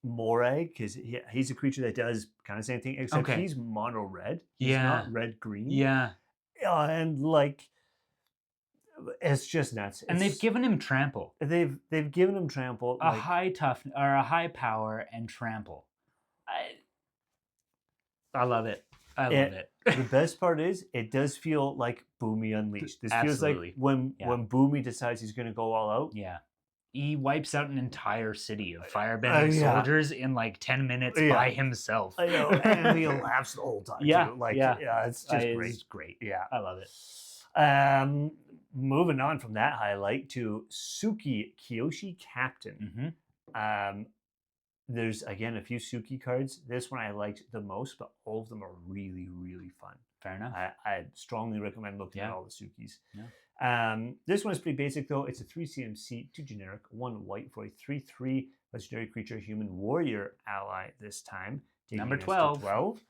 Moray, because he's a creature that does kind of the same thing, except Okay. he's mono red. He's Yeah. not red green. Yeah. And like it's just nuts. And they've given him trample. They've given him trample. A high toughness or a high power and trample. I love it. I love it. The best part is it does feel like Boomy Unleashed. This feels Absolutely. like when Boomy decides he's going to go all out. Yeah. He wipes out an entire city of firebending soldiers in like 10 minutes by himself. I know, and he laughs the whole time. Yeah, too. It's just great. It's great. Yeah, I love it. Moving on from that highlight to Suki Kiyoshi Captain. There's again a few Suki cards. This one I liked the most, but all of them are really, really fun. Fair enough. I strongly recommend looking at all the Sukis. Yeah. This one is pretty basic though. It's a 3 CMC, 2 generic, 1 white for a 3/3 legendary creature human warrior ally this time. Number 12. 12.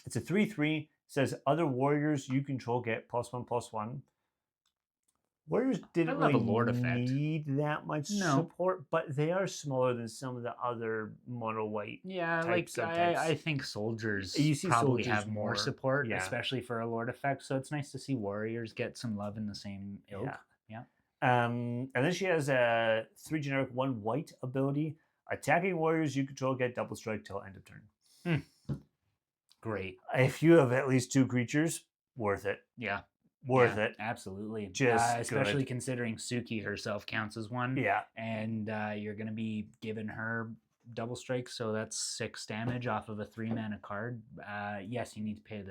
It's a 3/3. Says other warriors you control get +1/+1. Warriors didn't really Lord effect. need that much support, but they are smaller than some of the other mono white. Yeah, type subtypes. I think soldiers You see probably soldiers have more more, support, yeah. especially for a Lord effect. So it's nice to see warriors get some love in the same ilk. Yeah. And then she has a 3 generic, 1 white ability. Attacking warriors you control get double strike till end of turn. Great. If you have at least 2 creatures, worth it. Yeah. Worth it. Absolutely. Just especially considering Suki herself counts as 1. Yeah. And you're going to be giving her double strike, so that's 6 damage off of a 3-mana card. Yes, you need to pay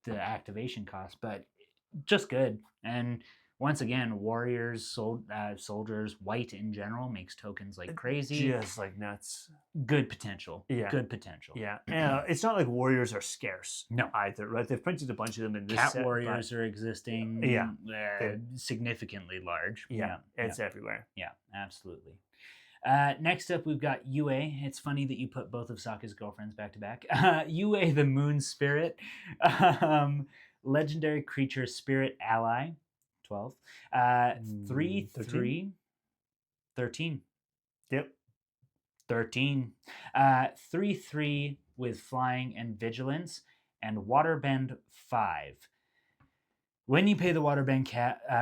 the activation cost, but just good. And once again, warriors, soldiers, white in general makes tokens like crazy. Just like nuts. Good potential. Yeah. Good potential. Yeah. And it's not like warriors are scarce. No. Either, right? They've printed a bunch of them in this Cat set. warriors are existing. Yeah. Significantly large. Yeah. It's everywhere. Yeah, absolutely. Next up, we've got Yue. It's funny that you put both of Sokka's girlfriends back to back. Yue, the Moon Spirit. Legendary creature, spirit ally. 12. 3/3. 13. Yep. 13. 3/3 with flying and vigilance and waterbend 5. When you pay the waterbend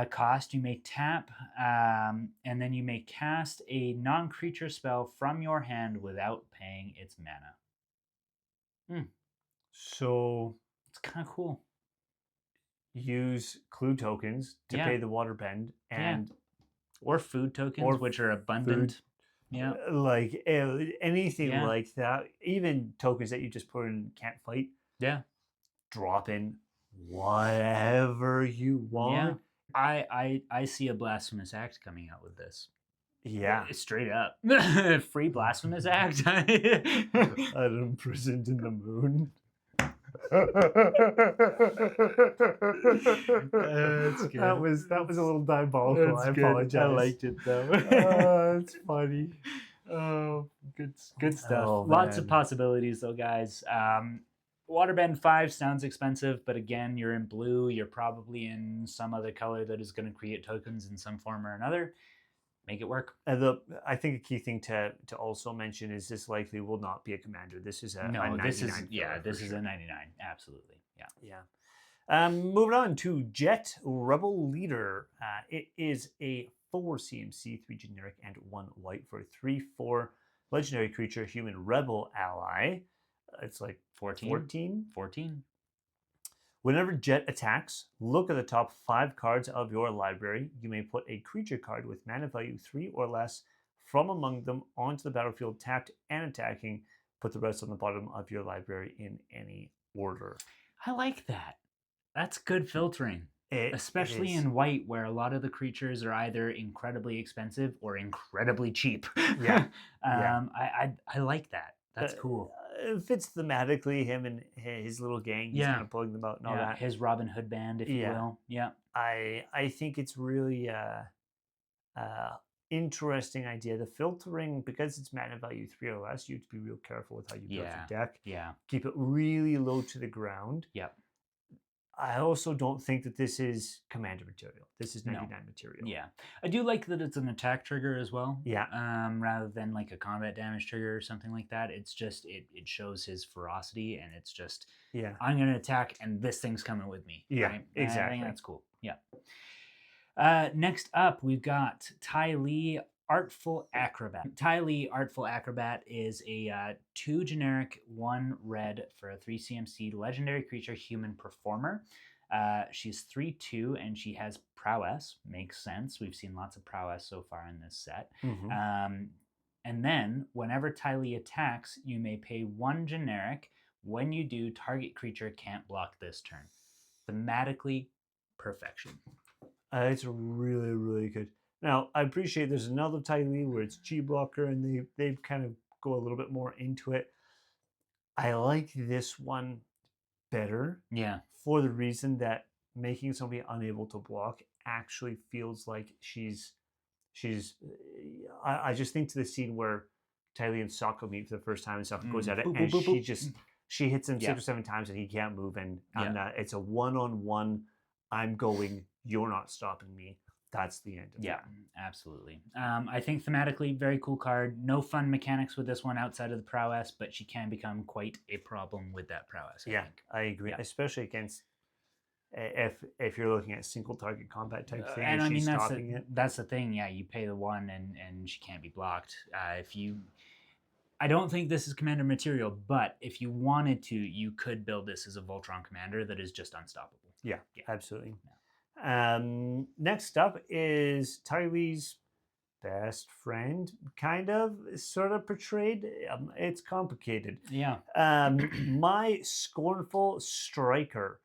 cost, you may tap and then you may cast a non-creature spell from your hand without paying its mana. So it's kind of cool. Use clue tokens to pay the waterbend and or food tokens, which are abundant. Food. Yeah, like anything like that. Even tokens that you just put in can't fight. Yeah, drop in whatever you want. Yeah. I see a blasphemous act coming out with this. Yeah, straight up free blasphemous act. I'm imprisoned in the moon. That's good. That was a little diabolical. That's I good. apologize. I liked it though. It's funny. Oh, good stuff. Oh, Lots man. of possibilities though, guys. Waterbend 5 sounds expensive, but again, you're in blue. You're probably in some other color that is going to create tokens in some form or another. Make it work. I think a key thing to also mention is this likely will not be a commander. This is a 99 this is filler this for is sure. a 99. Absolutely. Moving on to Jet Rebel Leader. It is a 4 CMC, 3 generic, and 1 white for a 3/4 legendary creature, human rebel ally. It's like 14. 14. 14. Whenever Jet attacks, look at the top 5 cards of your library. You may put a creature card with mana value 3 or less from among them onto the battlefield, tapped and attacking. Put the rest on the bottom of your library in any order. I like that. That's good filtering. Especially in white, where a lot of the creatures are either incredibly expensive or incredibly cheap. Yeah. I like that. That's cool. It fits thematically, him and his little gang. He's kind of pulling them out and all that. His Robin Hood band, if you will. Yeah. I think it's really interesting idea. The filtering, because it's mana value 3 or less, you have to be real careful with how you build your deck. Yeah. Keep it really low to the ground. Yep. I also don't think that this is commander material. This is 99 material. Yeah. I do like that it's an attack trigger as well. Yeah. Rather than like a combat damage trigger or something like that. It's just, it shows his ferocity, and it's just, I'm going to attack and this thing's coming with me. Yeah, right? exactly. I think that's cool. Yeah. Next up, we've got Ty Lee, Artful Acrobat. Ty Lee, Artful Acrobat is a 2 generic, 1 red for a 3 CMC legendary creature, human performer. She's 3/2 and she has prowess. Makes sense. We've seen lots of prowess so far in this set. And then, whenever Ty Lee attacks, you may pay 1 generic. When you do, target creature can't block this turn. Thematically, perfection. It's really, really good. Now, I appreciate there's another Ty Lee where it's G blocker, and they kind of go a little bit more into it. I like this one better. Yeah. For the reason that making somebody unable to block actually feels like she's. I just think to the scene where Ty Lee and Sokka meet for the first time, and Sokka goes at it, and she hits him 6 or 7 times, and he can't move, and it's a one-on-one. I'm going. You're not stopping me. That's the end of it. Absolutely. I think thematically, very cool card. No fun mechanics with this one outside of the prowess, but she can become quite a problem with that prowess. I think. I agree. Especially against if you're looking at single target combat type thing, and I mean that's the thing. Yeah, you pay the 1 and she can't be blocked. I don't think this is commander material, but if you wanted to, you could build this as a Voltron commander that is just unstoppable. Yeah. Absolutely. Next up is Ty Lee's best friend, kind of, sort of portrayed. It's complicated. Yeah. My Scornful Striker.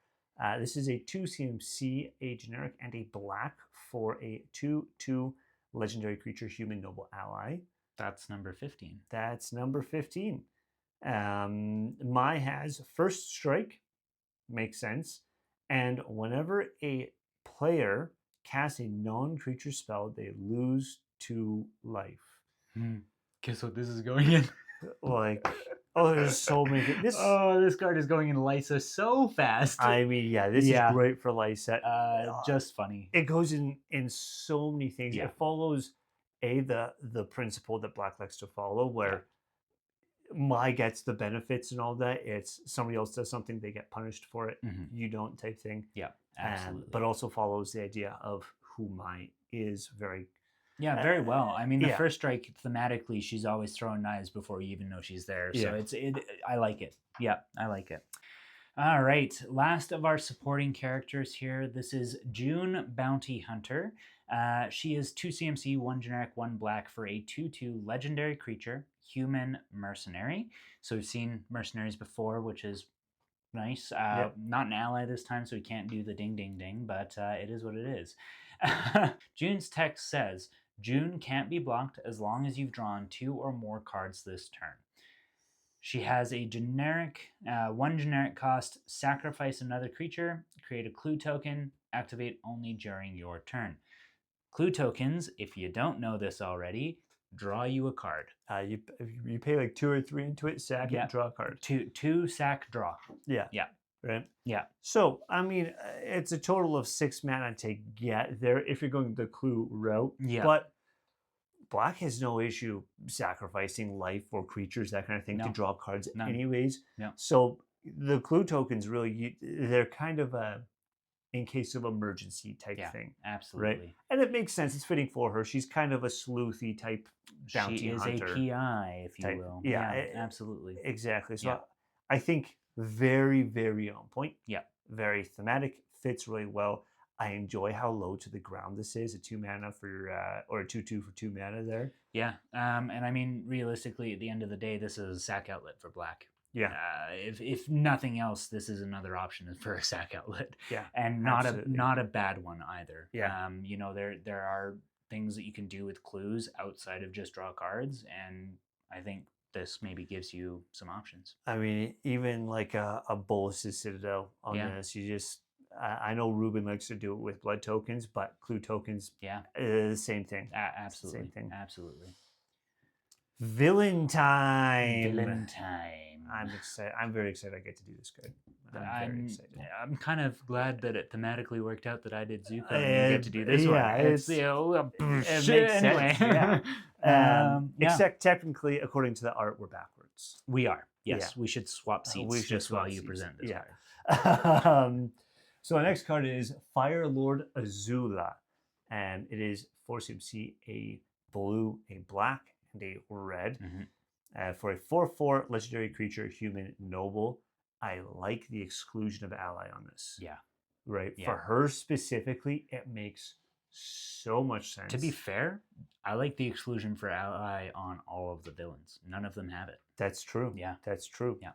This is a 2 CMC, a generic, and a black for a 2/2 legendary creature, human noble ally. That's number 15. That's number 15. My has first strike. Makes sense. And whenever a player casts a non-creature spell, they lose 2 life. Guess what this is going in? There's so many. This card is going in Lysa so fast. I mean, this is great for Lysa. Just funny. It goes in so many things. It follows the principle that Black likes to follow, where Mai gets the benefits and all that. It's somebody else does something, they get punished for it. You don't, type thing. Yeah, absolutely. But also follows the idea of who Mai is very. Yeah, very well. I mean, the first strike, thematically, she's always throwing knives before you even know she's there. So I like it. Yeah, I like it. All right, last of our supporting characters here. This is June Bounty Hunter. She is 2 CMC, 1 generic, 1 black for a 2/2 legendary creature, human mercenary. So we've seen mercenaries before, which is nice. Not an ally this time, so we can't do the ding, ding, ding, but it is what it is. June's text says, June can't be blocked as long as you've drawn 2 or more cards this turn. She has a generic, 1 generic cost, sacrifice another creature, create a clue token, activate only during your turn. Clue tokens, if you don't know this already, draw you a card. You pay like 2 or 3 into it, sack it, draw a card. 2 sack, draw. Yeah. Right? Yeah. So, I mean, it's a total of 6 mana to get there if you're going the clue route. Yeah. But Black has no issue sacrificing life or creatures, that kind of thing, to draw cards anyways. Yeah. So the clue tokens really, they're kind of in case of emergency type Yeah, thing. absolutely. And it makes sense. It's fitting for her. She's kind of a sleuthy type bounty She is hunter a PI, if you type. will. Yeah, Yeah, absolutely. exactly. So Yeah. I think very, very on point. Yeah. Very thematic. Fits really well. I enjoy how low to the ground this is. A 2 mana for or a 2/2 for 2 mana there. Yeah. And I mean, realistically, at the end of the day, this is a sack outlet for black. Yeah. If nothing else, this is another option for a sack outlet. Yeah. And absolutely. not a bad one either. Yeah. You know, there are things that you can do with clues outside of just draw cards, and I think this maybe gives you some options. I mean, even like a Bolus's Citadel on Yeah. this, you just I know Ruben likes to do it with blood tokens, but clue tokens, Yeah. same thing. Absolutely. Same thing. Absolutely. Villain time. Villain time. I'm excited. I'm very excited I get to do this card. I'm very excited. I'm kind of glad that it thematically worked out that I did Zuko and you get to do this one. Yeah, It's, it makes anyway. sense. Yeah. Yeah. Except technically, according to the art, we're backwards. We are. Yes, Yeah. we should swap seats We should just while swap you seats. present this Yeah. card. So our next card is Fire Lord Azula, and it is 4 CMC, a blue, a black, and a red. Mhm. For a 4/4 legendary creature, human noble. I like the exclusion of ally on this. Yeah. Right. Yeah. For her specifically, it makes so much sense. To be fair, I like the exclusion for ally on all of the villains. None of them have it. That's true. Yeah. That's true. Yeah.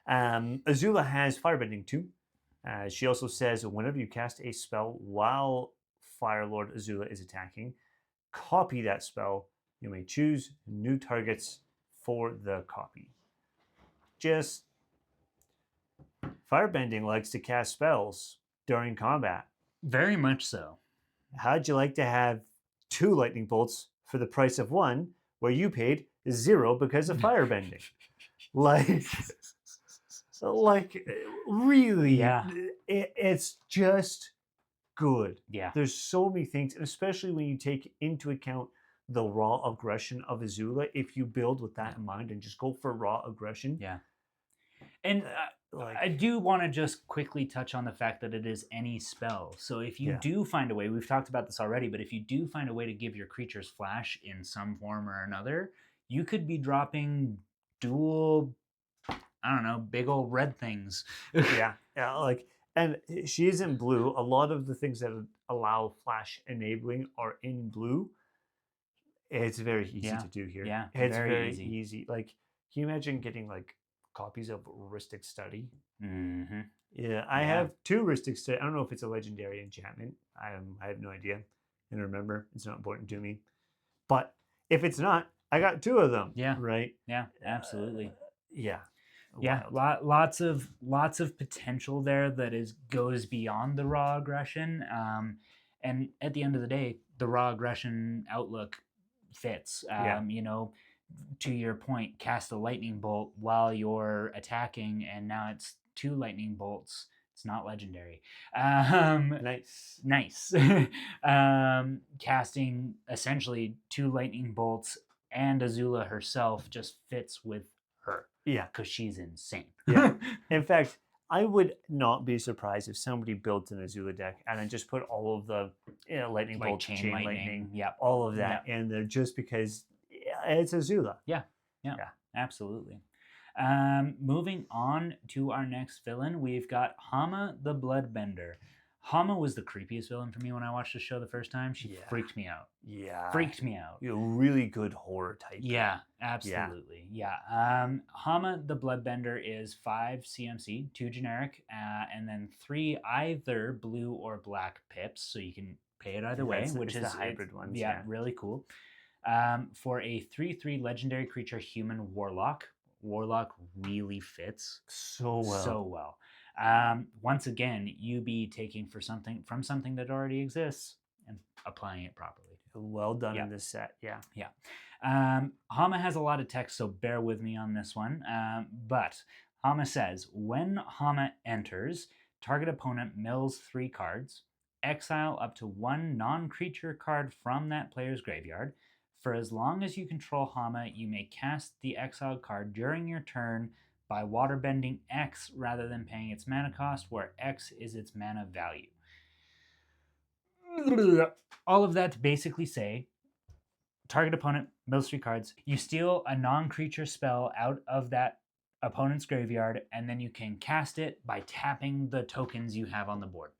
Azula has Firebending too. She also says whenever you cast a spell while Fire Lord Azula is attacking, copy that spell. You may choose new targets for the copy. Just Firebending likes to cast spells during combat. Very much so. How'd you like to have 2 lightning bolts for the price of 1, where you paid 0 because of firebending? like really, Yeah. It's just good. Yeah. There's so many things, and especially when you take into account the raw aggression of Azula. If you build with that in mind and just go for raw aggression, Yeah. And I do want to just quickly touch on the fact that it is any spell. So if you do find a way, we've talked about this already, but if you do find a way to give your creatures flash in some form or another, you could be dropping dual, I don't know, big old red things. yeah, and she is in blue. A lot of the things that allow flash enabling are in blue. It's very easy to do here. Yeah, it's very easy. Like, can you imagine getting like copies of Ristic Study? Mm-hmm. Yeah, I have 2 Ristic Study. I don't know if it's a legendary enchantment. I have no idea. And remember, it's not important to me. But if it's not, I got 2 of them. Yeah. Right. Yeah. Absolutely. Yeah. Yeah. Lots of potential there that goes beyond the raw aggression. And at the end of the day, the raw aggression outlook fits. You know, to your point, cast a lightning bolt while you're attacking, and now it's 2 lightning bolts. It's not legendary. Nice. Casting essentially 2 lightning bolts and Azula herself just fits with her. Yeah. Because she's insane. Yeah. In fact, I would not be surprised if somebody built an Azula deck and then just put all of the lightning Like bolt, chain lightning, all of that in there just because it's Azula. Yeah. Absolutely. Moving on to our next villain, we've got Hama the Bloodbender. Hama was the creepiest villain for me when I watched the show the first time. She freaked me out. Yeah. Freaked me out. You're a really good horror type. Yeah, absolutely. Yeah. Hama the Bloodbender is 5 CMC, 2 generic, and then 3 either blue or black pips. So you can pay it either way, which is the hybrid ones. Yeah, really cool. For a 3/3 legendary creature, human warlock. Warlock really fits so well. Once again, you be taking from something that already exists and applying it properly. Well done in this set. Yeah. Hama has a lot of text, so bear with me on this one. But Hama says, when Hama enters, target opponent mills 3 cards, exile up to 1 non-creature card from that player's graveyard. For as long as you control Hama, you may cast the exiled card during your turn, by waterbending X rather than paying its mana cost, where X is its mana value. All of that to basically say, target opponent, mills 3 cards. You steal a non-creature spell out of that opponent's graveyard, and then you can cast it by tapping the tokens you have on the board.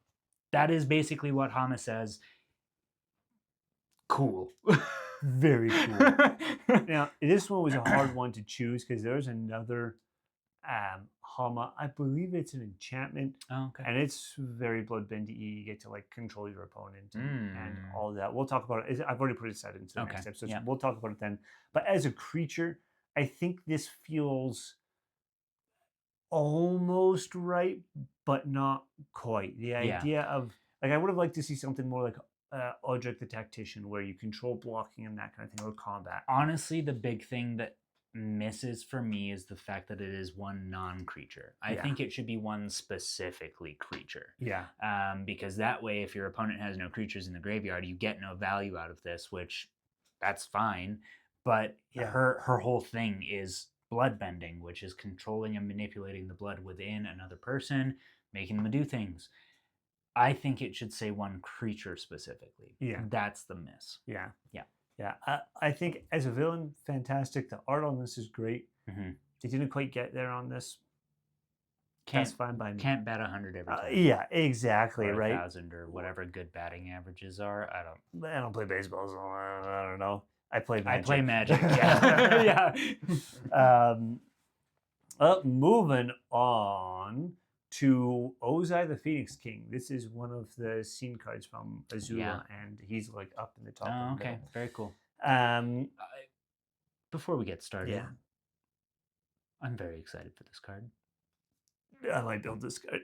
That is basically what Hama says. Cool. Very cool. Now, this one was a hard one to choose because there's another Hama. I believe it's an enchantment. Oh, okay. And it's very bloodbendy. You get to like control your opponent and all that. We'll talk about it. I've already put it aside into the next episode. So we'll talk about it then. But as a creature, I think this feels almost right, but not quite. The idea of like I would have liked to see something more like Odric the Tactician, where you control blocking and that kind of thing, or combat. Honestly, the big thing that misses for me is the fact that it is one non-creature. I think it should be one specifically creature. Yeah. Because that way, if your opponent has no creatures in the graveyard, you get no value out of this, which that's fine. But her whole thing is bloodbending, which is controlling and manipulating the blood within another person, making them do things. I think it should say one creature specifically. Yeah. That's the miss. Yeah. Yeah. Yeah. I think as a villain, fantastic. The art on this is great. Mm-hmm. They didn't quite get there on this. That's fine by me. Can't bat 100 every time. Yeah, exactly, or right? 1,000 or whatever good batting averages are. I don't play baseball, so I don't know. I play Magic. I play Magic, yeah. Moving on to Ozai the Phoenix King. This is one of the scene cards from Azula, and he's like up in the top. Oh, okay, very cool. Before we get started, I'm very excited for this card. I might build this card.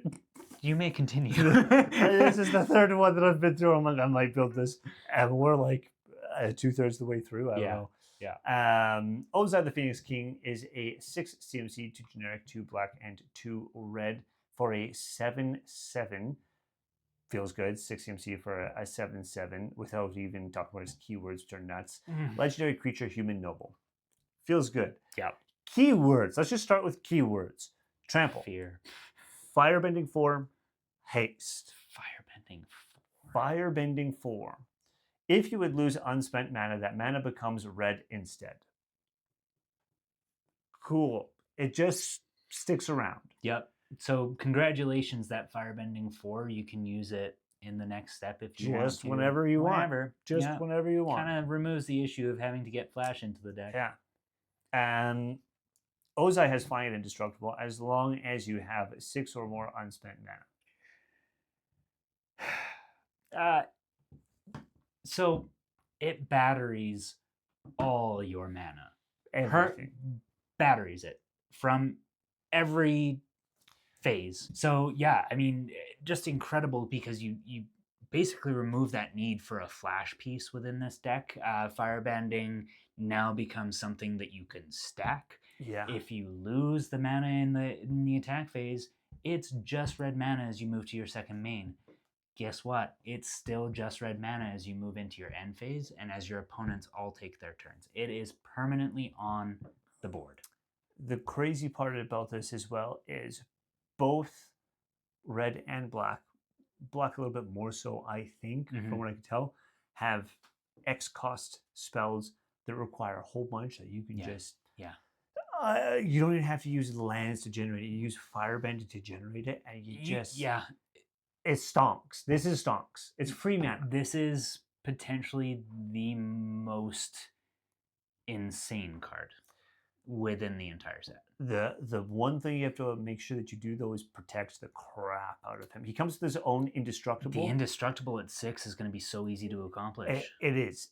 You may continue. This is the third one that I've been through. I'm like, I might build this, and we're like 2/3 the way through. I don't know. Yeah. Ozai the Phoenix King is a 6 CMC, 2 generic, 2 black, and 2 red for a 7/7. Feels good. 6 CMC for a 7/7 without even talking about his keywords, which are nuts. Legendary creature, human noble. Feels good. Yeah. Keywords. Let's just start with keywords. Trample. Fear. Firebending form. Haste. Firebending form. Firebending form. If you would lose unspent mana, that mana becomes red instead. Cool. It just sticks around. Yep. So congratulations, that Firebending 4. You can use it in the next step if you want to. Just whenever you want. Just whenever you want. Kind of removes the issue of having to get Flash into the deck. Yeah. Ozai has Flying and Indestructible as long as you have 6 or more unspent mana. So it batteries all your mana. Everything. Batteries it from every phase. So yeah, I mean, just incredible because you basically remove that need for a flash piece within this deck. Firebending now becomes something that you can stack. Yeah. If you lose the mana in the attack phase, it's just red mana as you move to your second main. Guess what? It's still just red mana as you move into your end phase and as your opponents all take their turns. It is permanently on the board. The crazy part about this as well is both red and black a little bit more so, I think, from what I can tell, have X cost spells that require a whole bunch that you can just... Yeah. You don't even have to use lands to generate it. You use Firebending to generate it, and you just... Yeah. It stonks. This is stonks. It's free mana. This is potentially the most insane card within the entire set. The one thing you have to make sure that you do, though, is protect the crap out of him. He comes with his own Indestructible. The Indestructible at 6 is going to be so easy to accomplish. It is.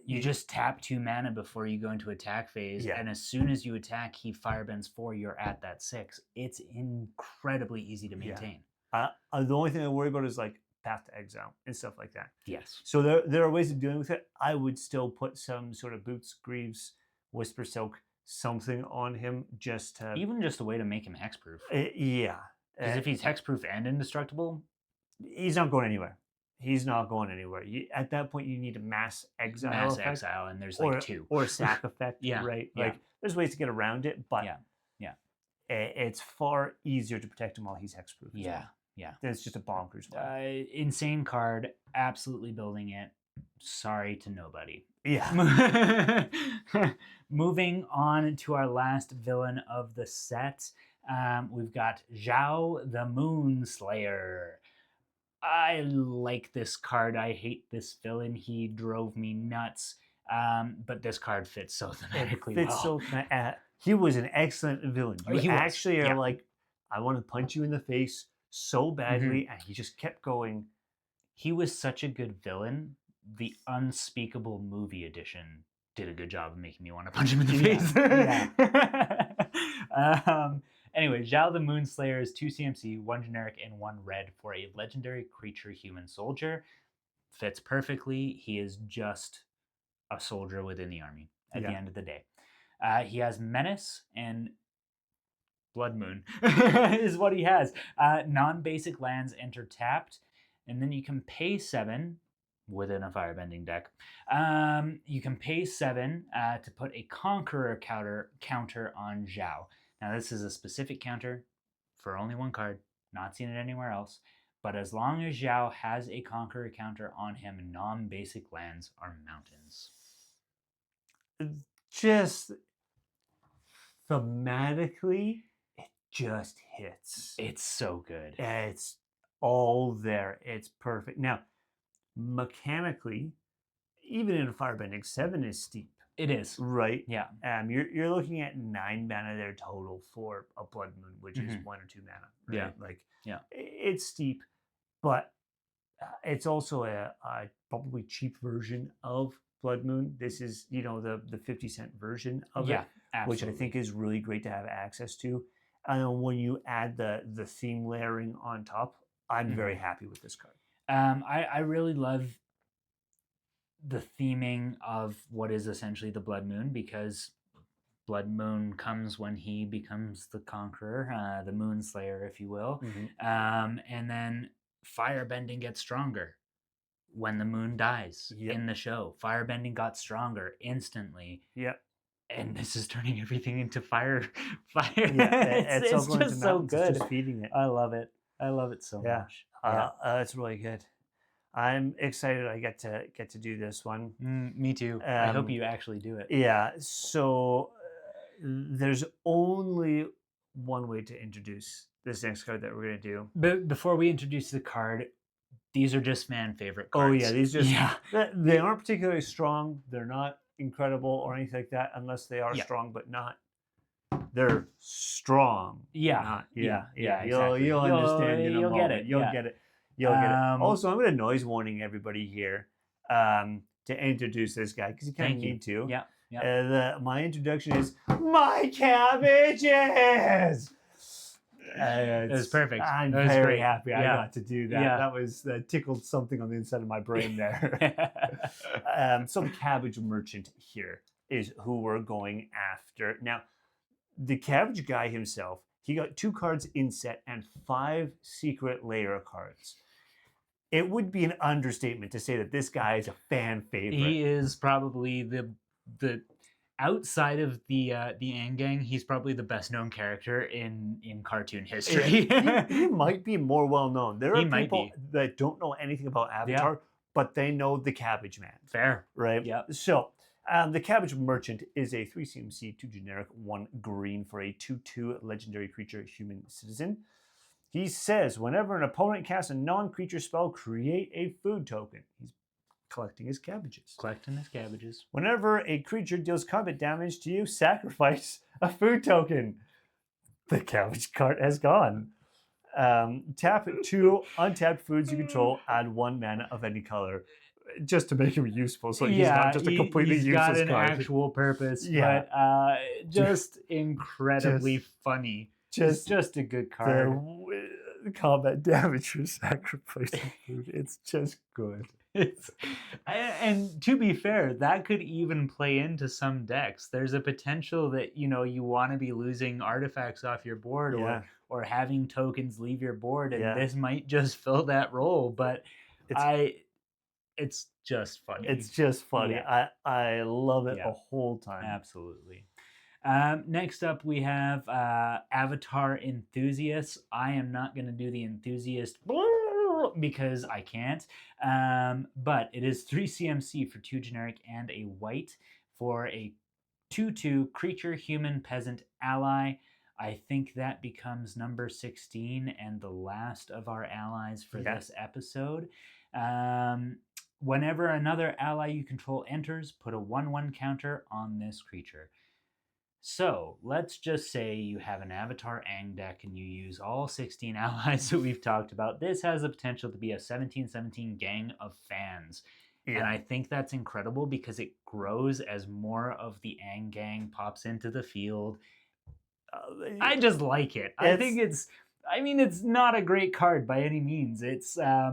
You just tap 2 mana before you go into attack phase, and as soon as you attack, he firebends 4, you're at that 6. It's incredibly easy to maintain. The only thing I worry about is like Path to Exile and stuff like that. Yes. So there are ways of dealing with it. I would still put some sort of Boots, Greaves, Whisper Silk, something on him just to... Even just a way to make him hexproof. Yeah. Because if he's hexproof and indestructible... He's not going anywhere. He's not going anywhere. At that point, you need a Mass Exile Exile, and there's like 2. Or a Sack effect, Yeah. right? Yeah. Like, there's ways to get around it, but... Yeah. it's far easier to protect him while he's hexproof. Yeah, yeah. It's just a bonkers one. Insane card. Absolutely building it. Sorry to nobody. Yeah. Moving on to our last villain of the set, we've got Zhao the Moon Slayer. I like this card. I hate this villain. He drove me nuts. But this card fits so thematically well. He was an excellent villain. You actually are yeah. like, I want to punch you in the face so badly, and he just kept going. He was such a good villain. The Unspeakable Movie Edition did a good job of making me want to punch him in the face. Anyway, Zhao the Moonslayer is 2 CMC, 1 generic, and 1 red for a legendary creature human soldier. Fits perfectly. He is just a soldier within the army at the end of the day. He has Menace and Blood Moon is what he has. Non-basic lands enter tapped, and then you can pay 7 within a firebending deck. You can pay 7 to put a Conqueror counter on Zhao. Now this is a specific counter for only 1 card, not seen it anywhere else. But as long as Zhao has a Conqueror counter on him, non-basic lands are mountains. Just thematically, it just hits. It's so good. It's all there. It's perfect. Now, mechanically, even in a firebending, 7 is steep. It is. Right? Yeah. You're looking at 9 mana there total for a Blood Moon, which is 1 or 2 mana. Right? Yeah. Like, yeah. It's steep, but it's also a probably cheap version of Blood Moon. This is, the 50-cent version of it, absolutely. Which I think is really great to have access to. And when you add the theme layering on top, I'm very happy with this card. I really love the theming of what is essentially the Blood Moon, because Blood Moon comes when he becomes the Conqueror, the Moon Slayer, if you will. And then firebending gets stronger when the moon dies in the show. Firebending got stronger instantly. Yep. And this is turning everything into fire. Yeah, it's just so good. It's just feeding it. I love it. I love it so much. It's really good. I'm excited I get to do this one. Me too. I hope you actually do it. Yeah. So there's only one way to introduce this next card that we're going to do. But before we introduce the card, these are just fan favorite cards. Oh yeah, these just they aren't particularly strong. They're not incredible or anything like that, unless they are strong, but not. They're strong. Yeah. Exactly. You'll understand in a moment. Get it. You'll get it. Also, I'm going to noise warning everybody here to introduce this guy, because you kind of need to. My introduction is my cabbages. It was perfect. I'm very happy I got to do that. That tickled something on the inside of my brain there. So the cabbage merchant here is who we're going after. Now, the cabbage guy himself, he got 2 cards in set and 5 secret layer cards. It would be an understatement to say that this guy is a fan favorite. He is probably the outside of the Aang Gang, he's probably the best known character in cartoon history. he might be more well known. There are people that don't know anything about Avatar, but they know the Cabbage Man. Fair. Right? Yeah. So the Cabbage Merchant is a 3 CMC, 2 generic, 1 green for a 2/2 legendary creature human citizen. He says, whenever an opponent casts a non-creature spell, create a food token. He's collecting his cabbages. Whenever a creature deals combat damage to you, sacrifice a food token. The cabbage cart has gone. Tap 2 untapped foods you control, add 1 mana of any color. Just to make him useful, so he's not just a completely useless card. He's got an actual purpose, but just incredibly funny. Just a good card. The combat damage for sacrificing food. It's just good. And to be fair, that could even play into some decks. There's a potential that you want to be losing artifacts off your board, or having tokens leave your board, and this might just fill that role. But it's just funny. It's just funny. I love it the whole time. Absolutely. Next up, we have Avatar Enthusiasts. I am not going to do the enthusiast because I can't. But it is 3 CMC for 2 generic and a white for a 2/2 creature, human, peasant, ally. I think that becomes number 16 and the last of our allies for this episode. Whenever another ally you control enters, put a 1/1 counter on this creature. So let's just say you have an Avatar Aang deck and you use all 16 allies that we've talked about. This has the potential to be a 17/17 gang of fans. And I think that's incredible because it grows as more of the Aang gang pops into the field. I just like it. I think it's not a great card by any means. It's a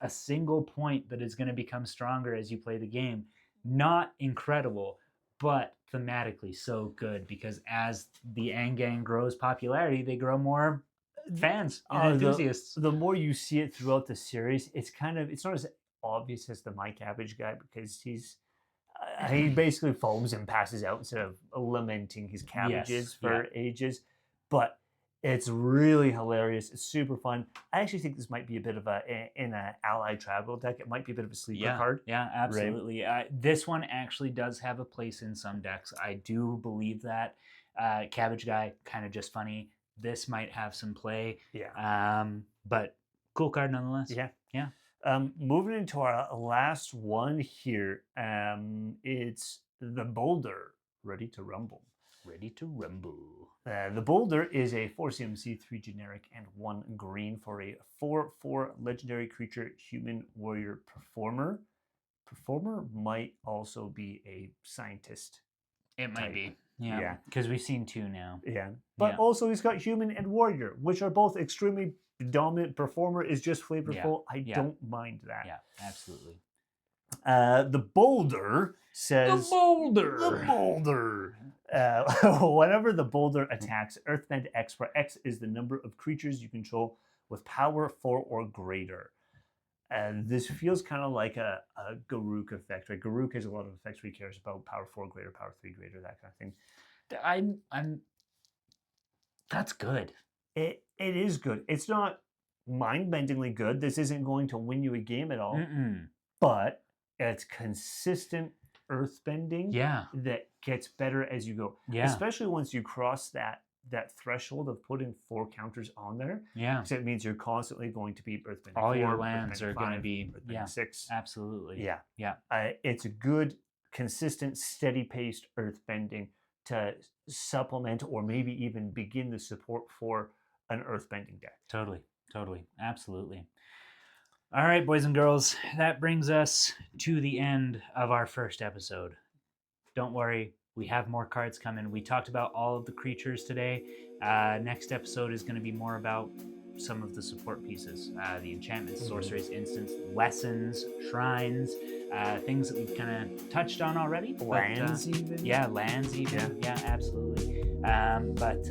single point that is going to become stronger as you play the game. Not incredible, but thematically so good because as the Aang gang grows popularity, they grow more fans and enthusiasts. The more you see it throughout the series, it's not as obvious as the My Cabbage guy because he basically foams and passes out instead of lamenting his cabbages for ages. But it's really hilarious. It's super fun. I actually think this might be a bit of in an ally travel deck. It might be a bit of a sleeper card. Yeah, absolutely. Right? This one actually does have a place in some decks. I do believe that. Cabbage guy, kind of just funny. This might have some play. Yeah. But cool card nonetheless. Yeah. Moving into our last one here, it's the Boulder, Ready to Rumble. Ready to Rumble. The Boulder is a 4 CMC, 3 generic, and 1 green for a 4/4 legendary creature, human warrior performer. Performer might also be a scientist. It might be. Yeah. Because we've seen 2 now. Yeah. But also he's got human and warrior, which are both extremely dominant. Performer is just flavorful. I don't mind that. Yeah, absolutely. The Boulder says... The Boulder! Whenever the Boulder attacks, Earthbend X, where X is the number of creatures you control with power 4 or greater. And this feels kind of like a Garruk effect, right? Garruk has a lot of effects where he cares about power 4 greater, power 3 greater, that kind of thing. That's good. It is good. It's not mind-bendingly good. This isn't going to win you a game at all. But it's consistent earthbending that gets better as you go. Especially once you cross that threshold of putting 4 counters on there. So it means you're constantly going to be earthbending. All your lands are going to be 6. Absolutely. It's a good, consistent, steady-paced earthbending to supplement or maybe even begin the support for an earthbending deck. Totally. Absolutely. All right, boys and girls, that brings us to the end of our first episode. Don't worry, we have more cards coming. We talked about all of the creatures today. Next episode is going to be more about some of the support pieces. The enchantments, sorceries, instants, lessons, shrines, things that we've kind of touched on already. Lands even? Yeah, lands even. Yeah, absolutely. But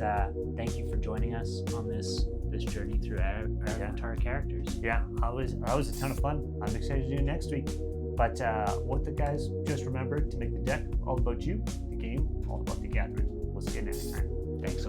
thank you for joining us on this journey through our Avatar characters. Yeah, that was a ton of fun. I'm excited to do next week. But what the guys just remember to make the deck all about you, the game all about the gathering. We'll see you next time. Thanks so much.